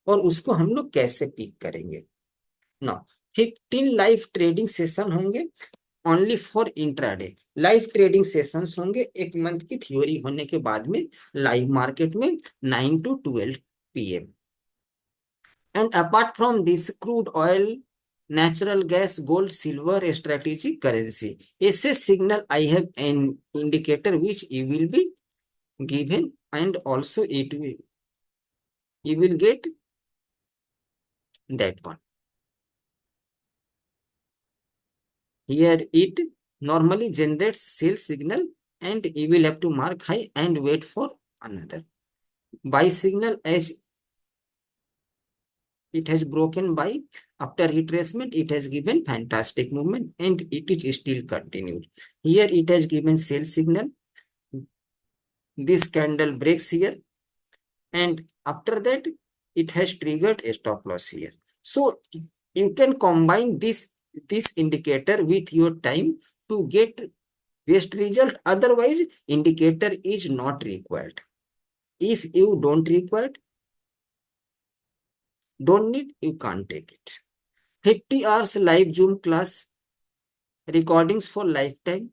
और उसको हम लोग कैसे पिक करेंगे। ना 15 लाइव ट्रेडिंग सेशन होंगे only for intraday. Live trading sessions होंगे एक मंथ की थ्योरी होने के बाद में लाइव मार्केट में 9 to 12 PM। And apart from this, crude oil, natural gas, gold, silver, strategic currency, ऐसे signal I have an indicator which you will be given, and also it will, you will get that one. Here it normally generates sell signal and you will have to mark high and wait for another buy signal. As it has broken buy after retracement, it has given fantastic movement and it is still continued. Here it has given sell signal. This candle breaks here and after that it has triggered a stop loss here. So you can combine this indicator with your time to get best result. Otherwise indicator is not required. If you don't need, you can't take it. 50 hours live Zoom class recordings for lifetime.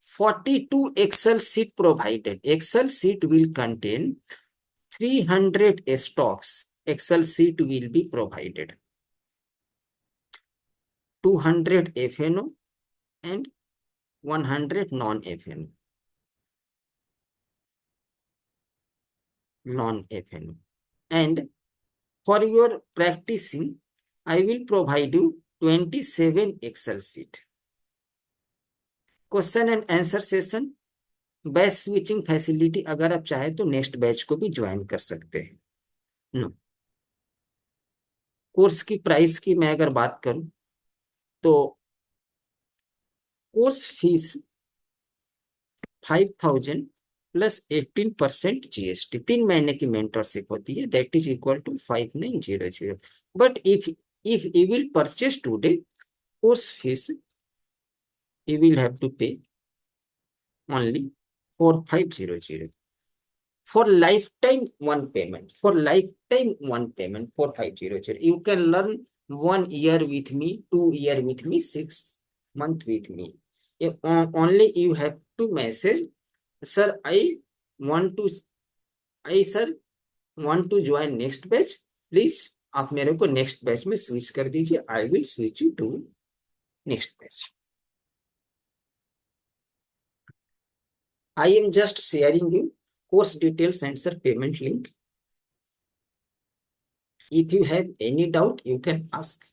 42 Excel sheet provided. Excel sheet will contain 300 stocks. Excel sheet will be provided. 200 FNO and 100 non-FNO. And for your practicing, I will provide you 27 Excel sheet. Question and answer session, batch switching facility, अगर आप चाहे तो next batch को भी join कर सकते हैं। No, course की प्राइस की मैं अगर बात करूं तो कोर्स फीस 5000 प्लस 18% GST, 3 महीने की मेंटरशिप होती है, that is equal to 5900। But if you will purchase today, course fees you will have to pay only 4500 for lifetime one payment. For lifetime one payment 4500. You can learn 1 year with me, 2 year with me, 6 month with me. If, only you have to message, sir sir want to join next batch, please आप मेरे को next batch में switch कर दीजिए, I will switch you to next batch. I am just sharing you course details and sir payment link. If you have any doubt, you can ask.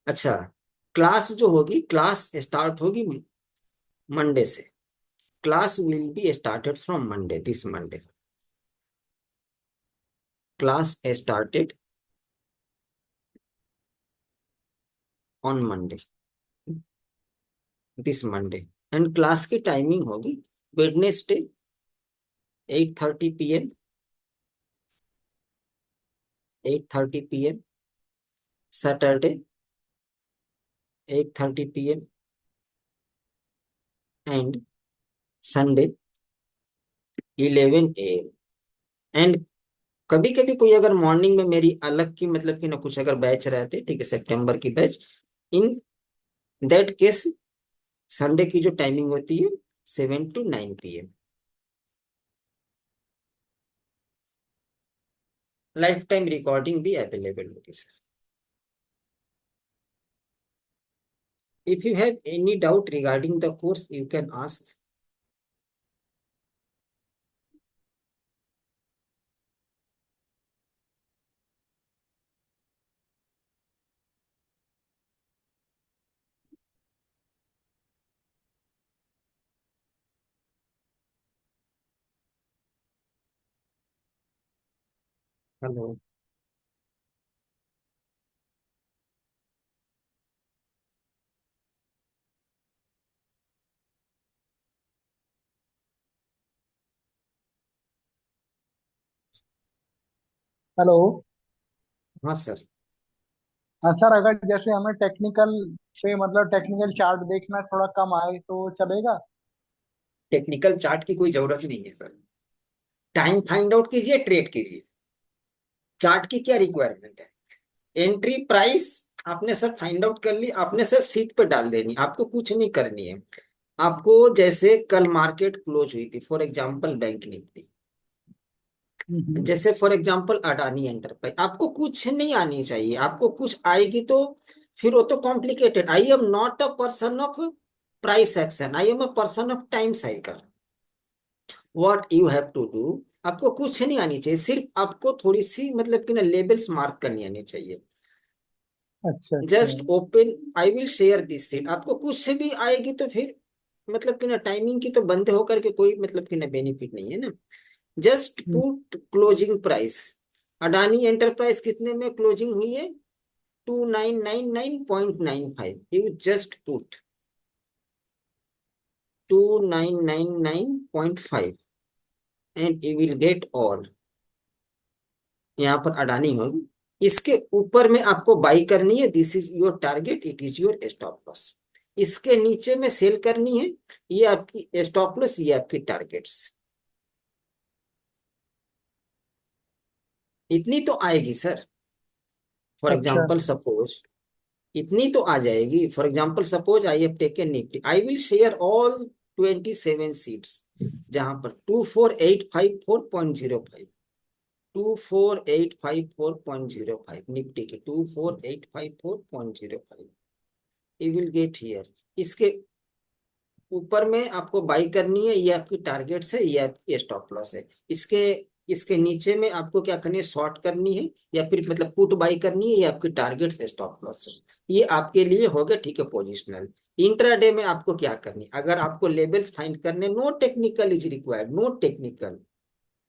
अच्छा, class जो होगी, class start होगी Monday से। Class will be started from Monday, this Monday. Class started on Monday, this Monday. And class की timing होगी Wednesday 8:30 PM, 8:30 PM, Saturday 8:30 PM and Sunday 11 AM। And कभी कभी कोई अगर मॉर्निंग में मेरी अलग की मतलब कि ना कुछ अगर बैच रहते, ठीक है, सितंबर की batch, in that case Sunday की जो टाइमिंग होती है 7 to 9 PM। Life time recording भी अवेलेबल होगी sir. If you have any doubt regarding the course, you can ask. Hello. Hello. हाँ सर। हाँ सर, अगर जैसे हमें टेक्निकल पे मतलब टेक्निकल चार्ट देखना थोड़ा कम आए तो चलेगा? टेक्निकल चार्ट की कोई जरूरत नहीं है सर। टाइम फाइंड आउट कीजिए, ट्रेड कीजिए। चार्ट की क्या रिक्वायरमेंट है? एंट्री प्राइस आपने सर फाइंड आउट कर ली, आपने सर सीट पे डाल देनी, आपको कुछ नहीं करनी है। आपको जैसे कल मार्केट क्लोज हुई थी, फॉर एग्जांपल बैंक निफ्टी, हम्म। जैसे फॉर एग्जांपल अडानी एंटरप्राइज, आपको कुछ नहीं आनी चाहिए। आपको कुछ आएगी तो फिर वो तो complicated. I am not a person of price action, I am a person of time cycle. What you have to do, आपको कुछ नहीं आनी चाहिए, सिर्फ आपको थोड़ी सी मतलब कि ना लेबल्स मार्क करनी आनी चाहिए। अच्छा अच्छा। Just open, I will share this seat. आपको कुछ से भी आएगी तो फिर मतलब कि ना टाइमिंग की तो बंदे होकर के कोई मतलब कि ना बेनिफिट नहीं है ना। Just hmm. Put closing price. Adani enterprise कितने में क्लोजिंग हुई है? 2999.95। You just put 2999.5 and you will get all. यहाँ पर अडानी होगी, इसके ऊपर में आपको बाई करनी है, this is your target, it is your stop loss. इसके नीचे में सेल करनी है, ये आपकी स्टॉप लॉस, ये आपकी टारगेट्स। इतनी तो आएगी सर। फॉर अच्छा। एग्जाम्पल सपोज इतनी तो आ जाएगी। For example suppose I have taken Nifty, I will share all 27 seats, जहां पर 24854.05, 24854.05 निफ्टी के 24854.05, यू विल गेट हियर। इसके ऊपर में आपको बाई करनी है, ये आपकी टारगेट्स है, ये आपकी स्टॉप लॉस है। इसके इसके नीचे में आपको क्या करनी है, शॉर्ट करनी है या फिर मतलब पुट बाई करनी है, ये आपकी टारगेट्स स्टॉप लॉस है। ये आपके लिए हो गया, ठीक है, पोजिशनल। इंट्राडे में आपको क्या करनी है, अगर आपको लेवल्स फाइंड करने, no technical is required, no technical,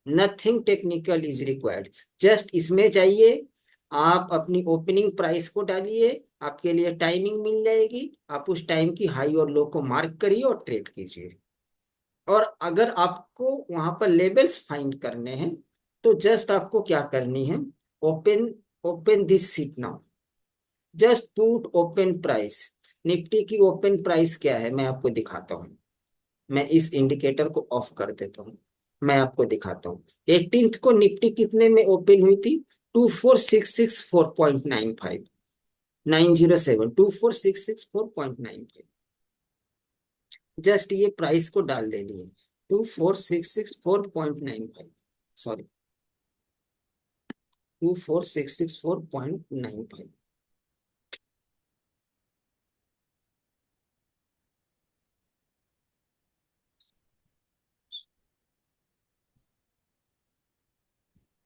nothing technical is required. Just इसमें जाइए, आप अपनी ओपनिंग प्राइस को डालिए, आपके लिए टाइमिंग मिल जाएगी, आप उस टाइम की हाई और लो को मार्क करिए और ट्रेड कीजिए। और अगर आपको वहां पर लेवल्स फाइंड करने हैं तो जस्ट आपको क्या करनी है, open open this seat now, just put open price. Nifty की ओपन प्राइस क्या है मैं आपको दिखाता हूँ। मैं इस इंडिकेटर को ऑफ कर देता हूँ, मैं आपको दिखाता हूँ। 18th को निफ्टी कितने में ओपन हुई थी? 24664.95, 907, 24664.95। जस्ट ये प्राइस को डाल देनी है, 24664.95, sorry 24664.95।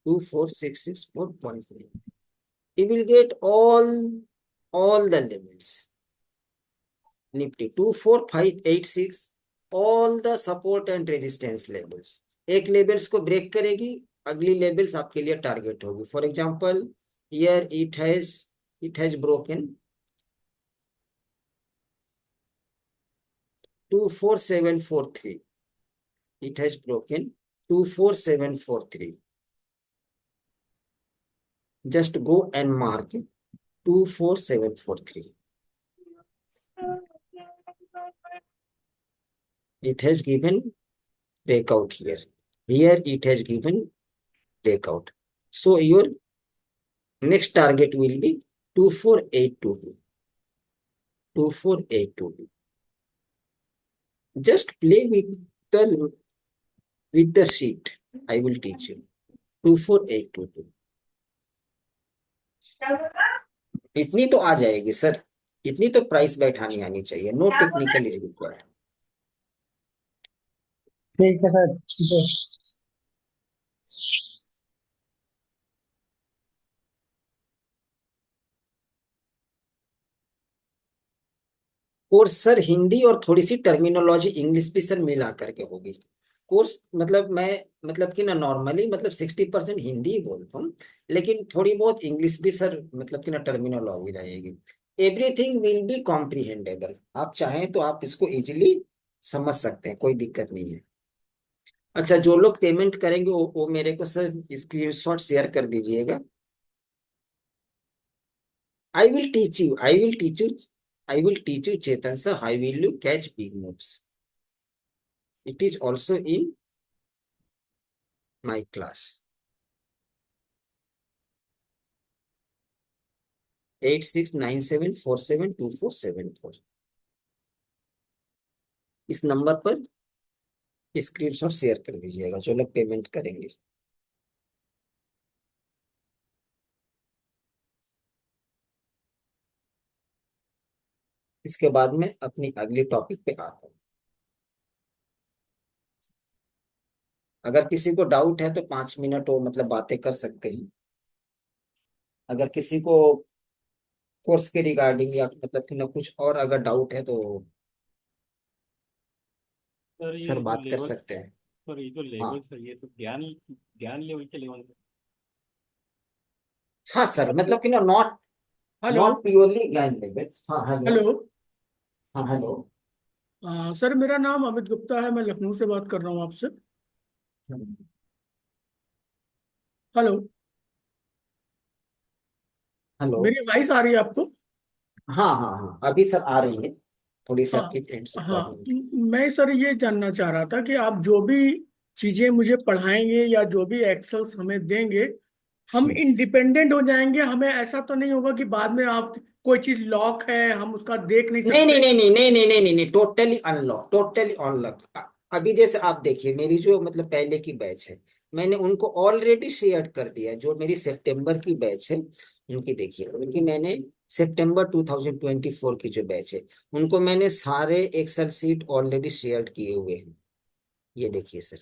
24664.9, you will get all the levels. Nifty 24586, all the support and resistance levels. एक लेवल्स को ब्रेक करेगी, अगली लेवल्स आपके लिए टारगेट होगी। For example here it has broken 24743, it has broken 24743, just go and mark 24743, it has given breakout here it has given breakout. So your next target will be 24822, 24822. Just play with the sheet, I will teach you. 24822, इतनी तो आ जाएगी sir. इतनी तो price बैठानी आनी चाहिए। No technical is required. ठीक है सर, ठीक है। कोर्स सर हिंदी और थोड़ी सी टर्मिनोलॉजी इंग्लिश भी सर मिला करके होगी। कोर्स मतलब मैं मतलब कि ना नॉर्मली मतलब 60% हिंदी ही बोलता हूँ, लेकिन थोड़ी बहुत इंग्लिश भी सर मतलब कि ना टर्मिनोलॉजी रहेगी। Everything will be comprehendable. आप चाहें तो आप इसको इजिली समझ सकते हैं, कोई दिक्कत नहीं है। अच्छा, जो लोग पेमेंट करेंगे वो मेरे को सर स्क्रीनशॉट शेयर कर दीजिएगा। I will teach you, I will teach you, I will teach you Chetan sir, how will you catch big moves? It is also in my class. 8697472474। इस नंबर पर screenshot share कर दीजिएगा जो लोग payment करेंगे। इसके बाद में अपनी अगली टॉपिक पे आता हूँ। अगर किसी को डाउट है तो 5 मिनट वो मतलब बातें कर सकते हैं। अगर किसी को कोर्स के रिगार्डिंग या मतलब कि ना कुछ और अगर डाउट है तो सर सर ये जो बात कर लेवल सकते हैं। सर ये जो हाँ, लेवल सर ये तो ज्ञान ज्ञान लेवल के लेवल। हाँ सर, मतलब कि ना नॉट हेलो। नॉट प्योरली ज्ञान लेवल। हाँ हेलो। हेलो। हाँ हेलो। सर मेरा नाम अमित गुप्ता है, मैं लखनऊ से बात कर रहा हूँ आपसे। हेलो। हेलो। मेरी वॉइस आ रही है आपको? हाँ हाँ हाँ, अभी सर आ रही है। थोड़ी सी हाँ। आपकी एंड से हाँ, प्रॉब्लम। मैं सर ये जानना चाह रहा था कि आप जो भी चीजें मुझे पढ़ाएंगे या जो भी एक्सेल्स हमें देंगे, हम इंडिपेंडेंट हो जाएंगे? हमें ऐसा तो नहीं होगा कि बाद में आप कोई चीज लॉक है हम उसका देख नहीं नहीं नहीं सकते? नहीं नहीं नहीं नहीं नहीं नहीं नहीं, टोटली अनलॉक, टोटली अनलॉक। अभी जैसे आप देखिए मेरी जो मतलब पहले की बैच है, मैंने उनको ऑलरेडी शेयर कर दिया। जो मेरी सितंबर की बैच है उनकी देखिए, उनकी मैंने सितंबर 2024 की जो बैच है उनको मैंने सारे एक्सेल सीट ऑलरेडी शेयर किए हुए हैं। ये देखिए सर,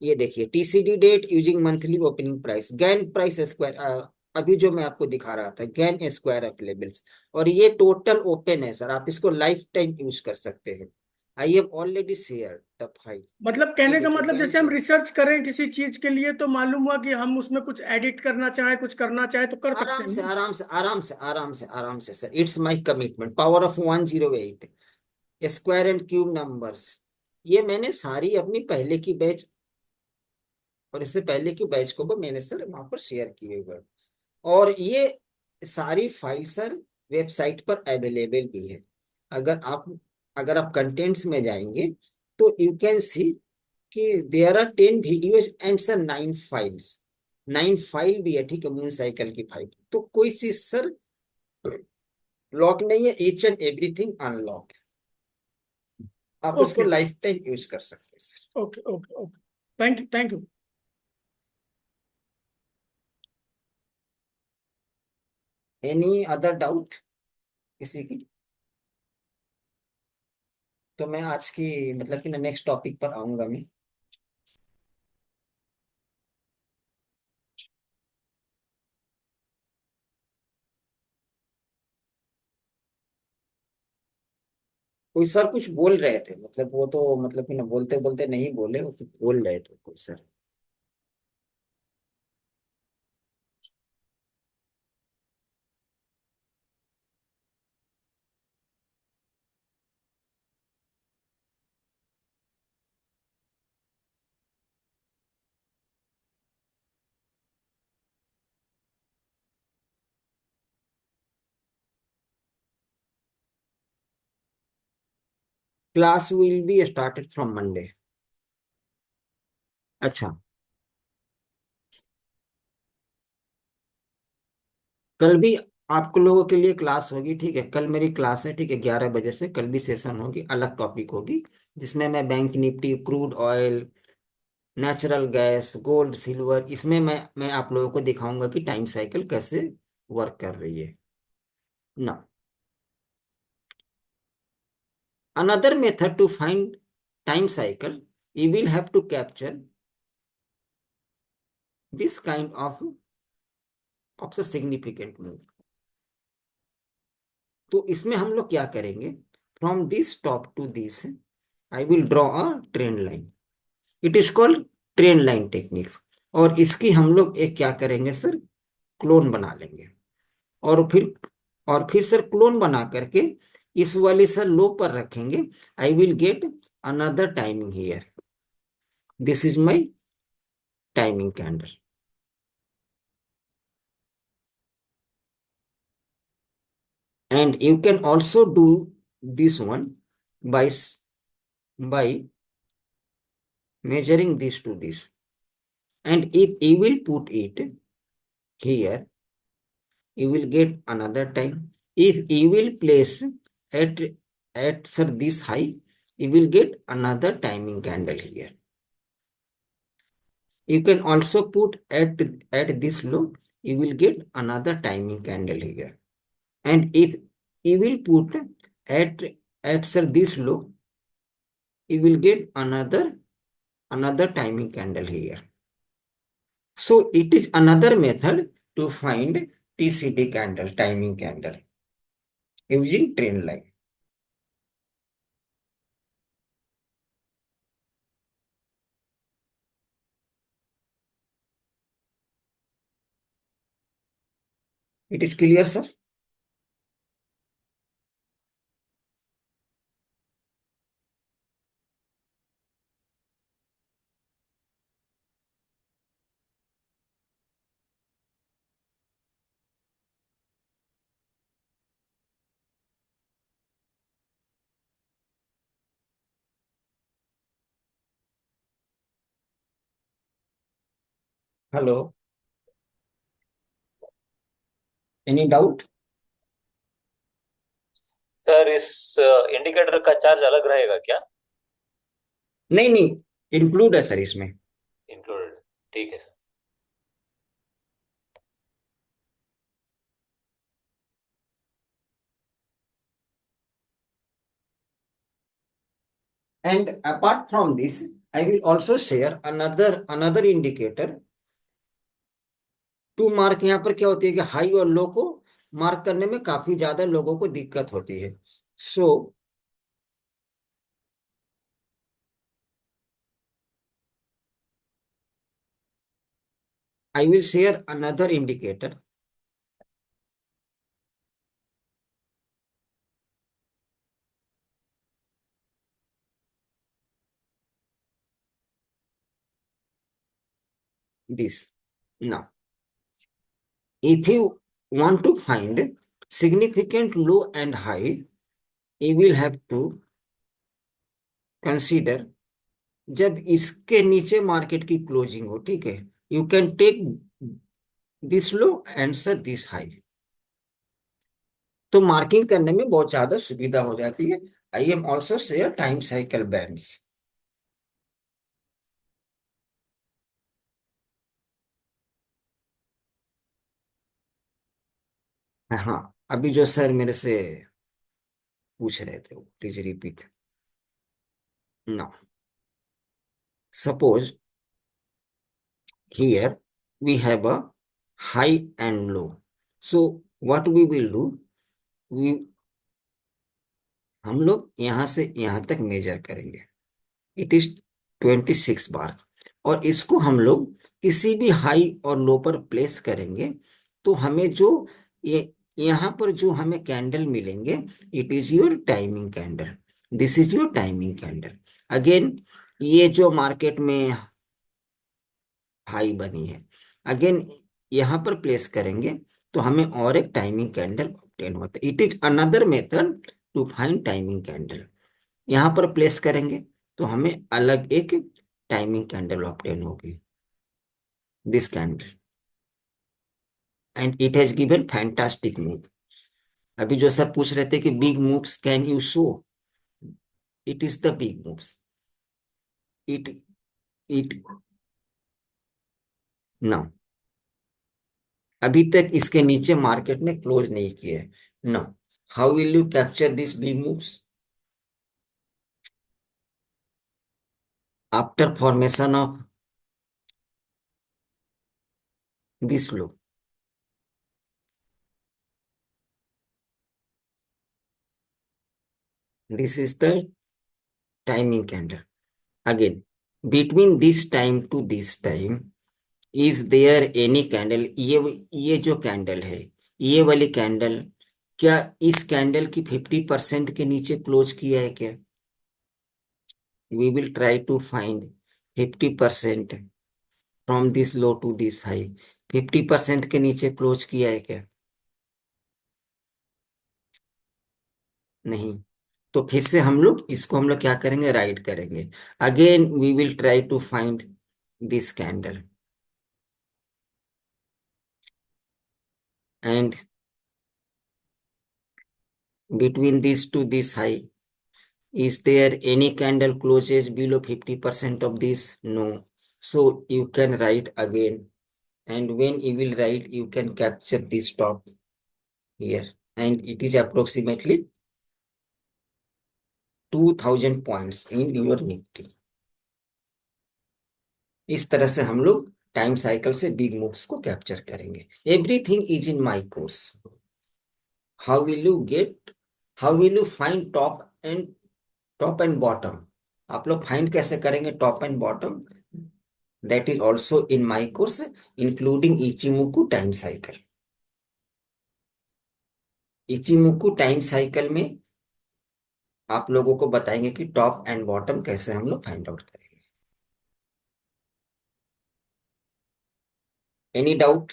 ये देखिए TCD date using monthly opening price, Gann price square. अभी जो मैं आपको दिखा रहा था गैन स्क्वायर अवेलेबल्स, और ये टोटल ओपन है सर, आप इसको लाइफ टाइम यूज कर सकते हैं। I have already share the file. मतलब ये कहने का देखिए मतलब गैन जैसे हम प्राइस। रिसर्च करें किसी चीज के लिए तो मालूम हुआ कि हम उसमें कुछ एडिट करना चाहे, कुछ करना चाहे तो कर सकते आराम हैं से ना? आराम से आराम से आराम से आराम से sir, it's my commitment, power of 108, square and cube numbers. ये मैंने सारी अपनी पहले की बैच और इससे पहले की बैच को भी मैंने सर वहां पर शेयर किए हुए हैं। और ये सारी फाइल सर वेबसाइट पर अवेलेबल भी है। अगर आप अगर आप कंटेंट्स में जाएंगे तो यू कैन सी कि there are 10 videos and sir 9 files. 9 file भी है, ठीक है, मून साइकिल की फाइल। तो कोई चीज सर लॉक नहीं है, ईच एंड एवरीथिंग अनलॉक। आप इसको ओके। लाइफ टाइम यूज कर सकते हैं sir. Okay okay okay. Thank you, thank you. Any other doubt किसी की? तो मैं आज की मतलब कि नेक्स्ट टॉपिक पर आऊंगा मैं। कोई सर कुछ बोल रहे थे, मतलब वो तो मतलब कि ना बोलते बोलते नहीं बोले, वो कुछ बोल रहे थे कोई sir. Class will be started from Monday. अच्छा, कल भी आपको लोगों के लिए क्लास होगी, ठीक है। कल मेरी क्लास है, ठीक है, 11 बजे से कल भी सेशन होगी, अलग टॉपिक होगी जिसमें मैं bank Nifty, crude oil, natural gas, gold, silver, इसमें मैं आप लोगों को दिखाऊंगा कि टाइम साइकिल कैसे वर्क कर रही है। Now, another method to find time cycle, you will have to capture this kind of a significant move. तो इसमें हम लोग क्या करेंगे, from this top to this I will draw a trend line, it is called trend line technique. और इसकी हम लोग एक क्या करेंगे सर, क्लोन बना लेंगे। और फिर सर क्लोन बना करके इस वाले सर लो पर रखेंगे, I will get another timing here, this is my timing candle. And you can also do this one by measuring this to this. And if you will put it here, you will get another time. If you will place at sir this high, you will get another timing candle here. You can also put at this low, you will get another timing candle here. And if you will put at sir this low, you will get another timing candle here. So it is another method to find TCD candle, timing candle, using trend line. It is clear, sir? Hello, any doubt? Sir इस indicator का charge अलग रहेगा क्या? नहीं नहीं, include है sir इसमें। Included, ठीक है sir. And apart from this, I will also share another indicator to mark. यहाँ पर क्या होती है कि हाई और लो को मार्क करने में काफी ज्यादा लोगों को दिक्कत होती है। सो I will share another indicator. This. Now, if you want to find significant low and high, you will have to consider जब इसके नीचे मार्केट की क्लोजिंग हो, ठीक है, you can take this low and sir this high, तो marking करने में बहुत ज्यादा सुविधा हो जाती है। I am also share time cycle bands. हाँ, अभी जो सर मेरे से पूछ रहे थे, please repeat. Now suppose here we have a high and low, so what we will do, we हम लोग यहां से यहां तक मेजर करेंगे, इट इज 26 बार, और इसको हम लोग किसी भी हाई और लो पर प्लेस करेंगे, तो हमें जो ये यहाँ पर जो हमें कैंडल मिलेंगे, it is your timing candle, this is your timing candle. Again ये जो मार्केट में हाई बनी है, अगेन यहाँ पर प्लेस करेंगे तो हमें और एक टाइमिंग कैंडल ऑब्टेन होता है। It is another method to find timing candle. यहाँ पर प्लेस करेंगे तो हमें अलग एक टाइमिंग कैंडल ऑब्टेन होगी, this candle, and it has given fantastic move. अभी जो सर पूछ रहे थे कि big moves can you show, it is the big moves. It it now अभी तक इसके नीचे मार्केट ने क्लोज नहीं किया है, Now, how will you capture these big moves? After formation of this loop, this is the timing candle. Again, between this time to this time, is there any candle? ये जो candle है, ये वाली candle क्या इस candle की 50% के नीचे क्लोज किया है क्या? We will try to find 50% from this low to this high. 50% के नीचे क्लोज किया है क्या? नहीं। तो फिर से हम लोग क्या करेंगे? राइट करेंगे. Again we will try to find this candle and between this to this high, is there any candle closes below 50% of this? No. So you can write again, and when you will write, you can capture this top here, and it is approximately 2000 points in your Nifty. इस तरह से हम लोग time cycle से big moves को capture करेंगे. Everything is in my course. How will you find top and bottom? आप लोग फाइंड कैसे करेंगे top and bottom? That is also in my course, including Ichimoku time cycle. Ichimoku time cycle में आप लोगों को बताएंगे कि टॉप एंड बॉटम कैसे हम लोग फाइंड आउट करेंगे. Any doubt?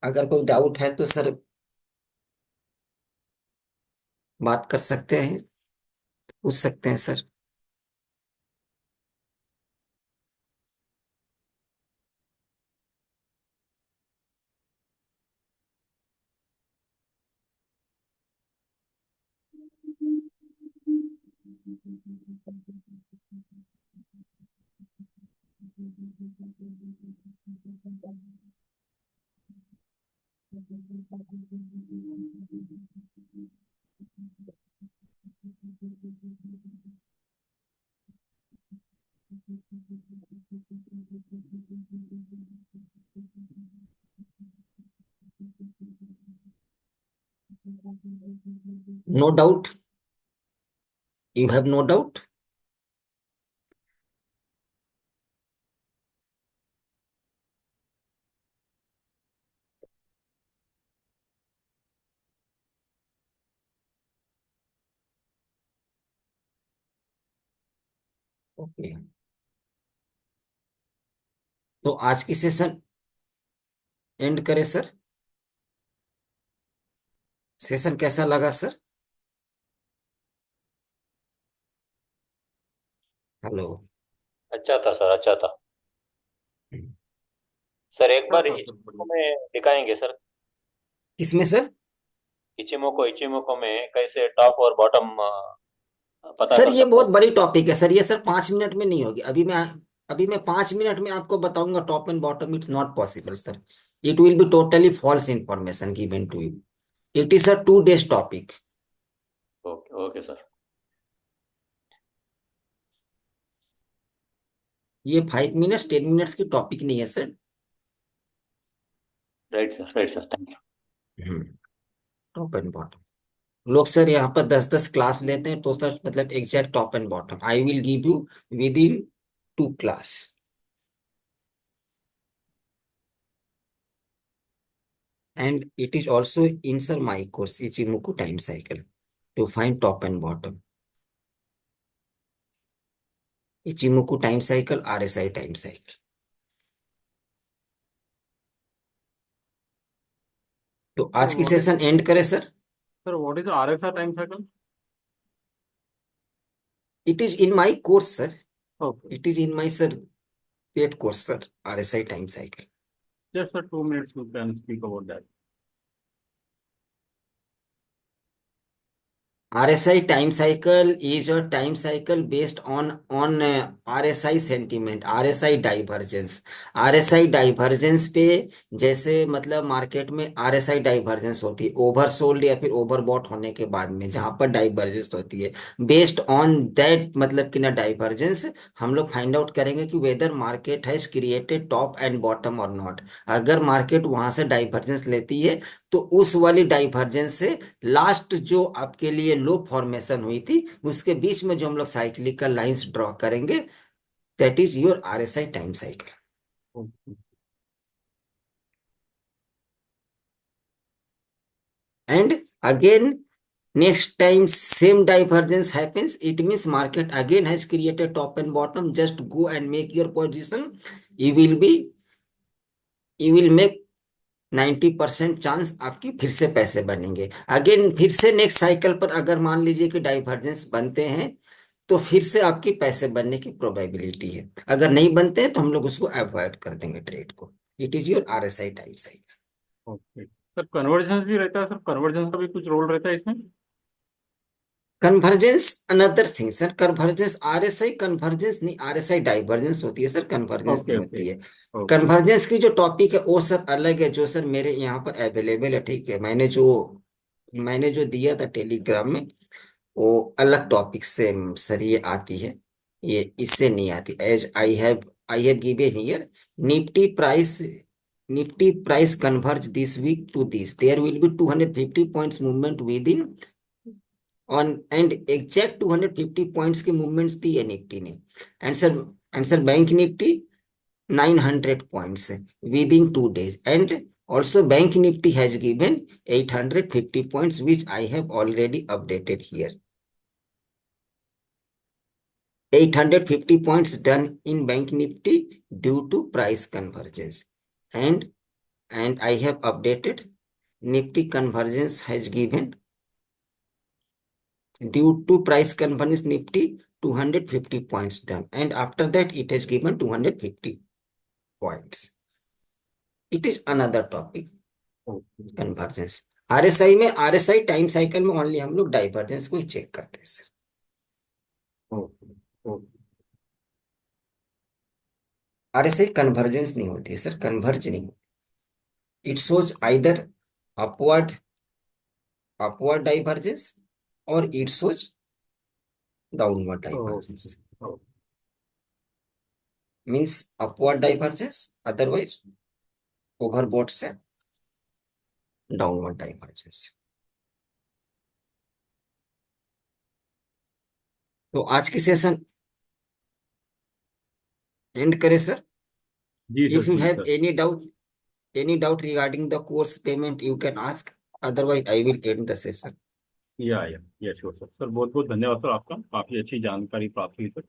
अगर कोई डाउट है तो सर बात कर सकते हैं, पूछ सकते हैं sir. No doubt? You have no doubt? Okay. तो आज की सेशन एंड करें सर. सेशन कैसा लगा सर? हेलो. अच्छा था सर, अच्छा था सर. एक बार इचिमोको में दिखाएंगे सर. किसमें सर? इचिमोको में कैसे टॉप और बॉटम पता सर कर ये सकता बहुत हूँ. बड़ी टॉपिक है सर. ये सर 5 मिनट में नहीं होगी. अभी मैं 5 मिनट में आपको बताऊंगा top and bottom. It's not possible sir. It will be totally false information given to you. It is a 2 days topic. Okay okay sir. ये 5 मिनट्स 10 मिनट्स की टॉपिक नहीं है sir. Right sir, thank you. Top and bottom. लोग sir यहाँ पर 10-10 class लेते हैं तो सर मतलब exact top and bottom I will give you within 2 class. And it is also inside my course, Ichimoku time cycle, to find top and bottom. Ichimoku time cycle, RSI time cycle. तो आज की session end करें sir. Sir, what is the RSI time cycle? It is in my course, sir. Okay. It is in my, sir, paid course, sir. RSI time cycle. Just for 2 minutes, we can speak about that. RSI time cycle is a time cycle based on RSI sentiment, RSI divergence. RSI divergence पे जैसे मतलब market में RSI divergence होती है oversold या फिर overbought होने के बाद में, जहां पर डाइवर्जेंस होती है, बेस्ड ऑन दैट मतलब कि ना डाइवर्जेंस हम लोग फाइंड आउट करेंगे कि whether market has created top and bottom और नॉट। अगर मार्केट वहां से डाइवर्जेंस लेती है तो उस वाली डाइवर्जेंस से लास्ट जो आपके लिए लो फॉर्मेशन हुई थी उसके बीच में जो हम लोग साइक्लिकल लाइंस ड्रॉ करेंगे, that is your RSI time cycle. Okay. And again, next time same divergence happens, it means market again has created top and bottom. Just go and make your position. You will make 90% chance आपकी फिर से पैसे बनेंगे। Again फिर से next cycle पर अगर मान लीजिए कि डाइवर्जेंस बनते हैं तो फिर से आपकी पैसे बनने की प्रोबेबिलिटी है। अगर नहीं बनते हैं तो हम लोग उसको अवॉइड कर देंगे ट्रेड को। It is your RSI time cycle. Okay sir, convergence भी रहता है सर? कन्वर्जेंस का भी कुछ रोल रहता है इसमें? Convergence another thing sir. Convergence RSI convergence नहीं, RSI डाइवर्जेंस होती है सर, कन्वर्जेंस ओके नहीं ओके होती है। ओके कन्वर्जेंस की जो टॉपिक है वो सर अलग है, जो सर मेरे यहाँ पर अवेलेबल है, ठीक है। मैंने जो दिया था टेलीग्राम में वो अलग टॉपिक से सर ये आती है, ये इससे नहीं आती। As I have given here Nifty price converge this week to this, there will be 250 points movement within on and exact 250 points की मूवमेंट्स दी है निफ्टी ने। Answer Bank Nifty 900 points within 2 days, and also bank nifty has given 850 points, which I have already updated here. 850 points done in bank nifty due to price convergence, and I have updated nifty convergence has given due to price convergence nifty 250 points done, and after that it has given 250 points. It is another topic, convergence. RSI में, RSI time cycle में only हम लोग divergence को ही check करते हैं sir. Okay okay RSI convergence नहीं होती है सर, कन्वर्ज नहीं होती। It shows either upward divergence or it shows downward divergence. Means upward divergence, otherwise overbought से डाउनवर्ड डाइवर्जेंस। तो आज की सेशन एंड करें सर। जी इफ सर, यू जी have sir. any doubt regarding the course payment, you can ask, otherwise I will end the session. या sure sir. Sir बहुत बहुत धन्यवाद सर, आपका काफी अच्छी जानकारी प्राप्त हुई सर।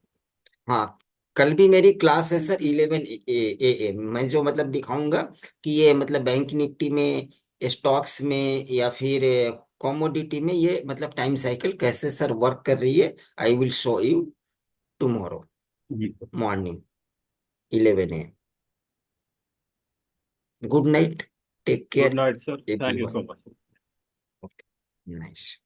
हाँ, कल भी मेरी क्लास है सर 11 AM। मैं जो मतलब दिखाऊंगा कि ये मतलब बैंक निफ्टी में, स्टॉक्स में या फिर कॉमोडिटी में ये मतलब टाइम साइकिल कैसे सर वर्क कर रही है, I will show you tomorrow जी sir. Morning 11 AM। Good night, take good care night sir, thank you everyone. So much. Nice.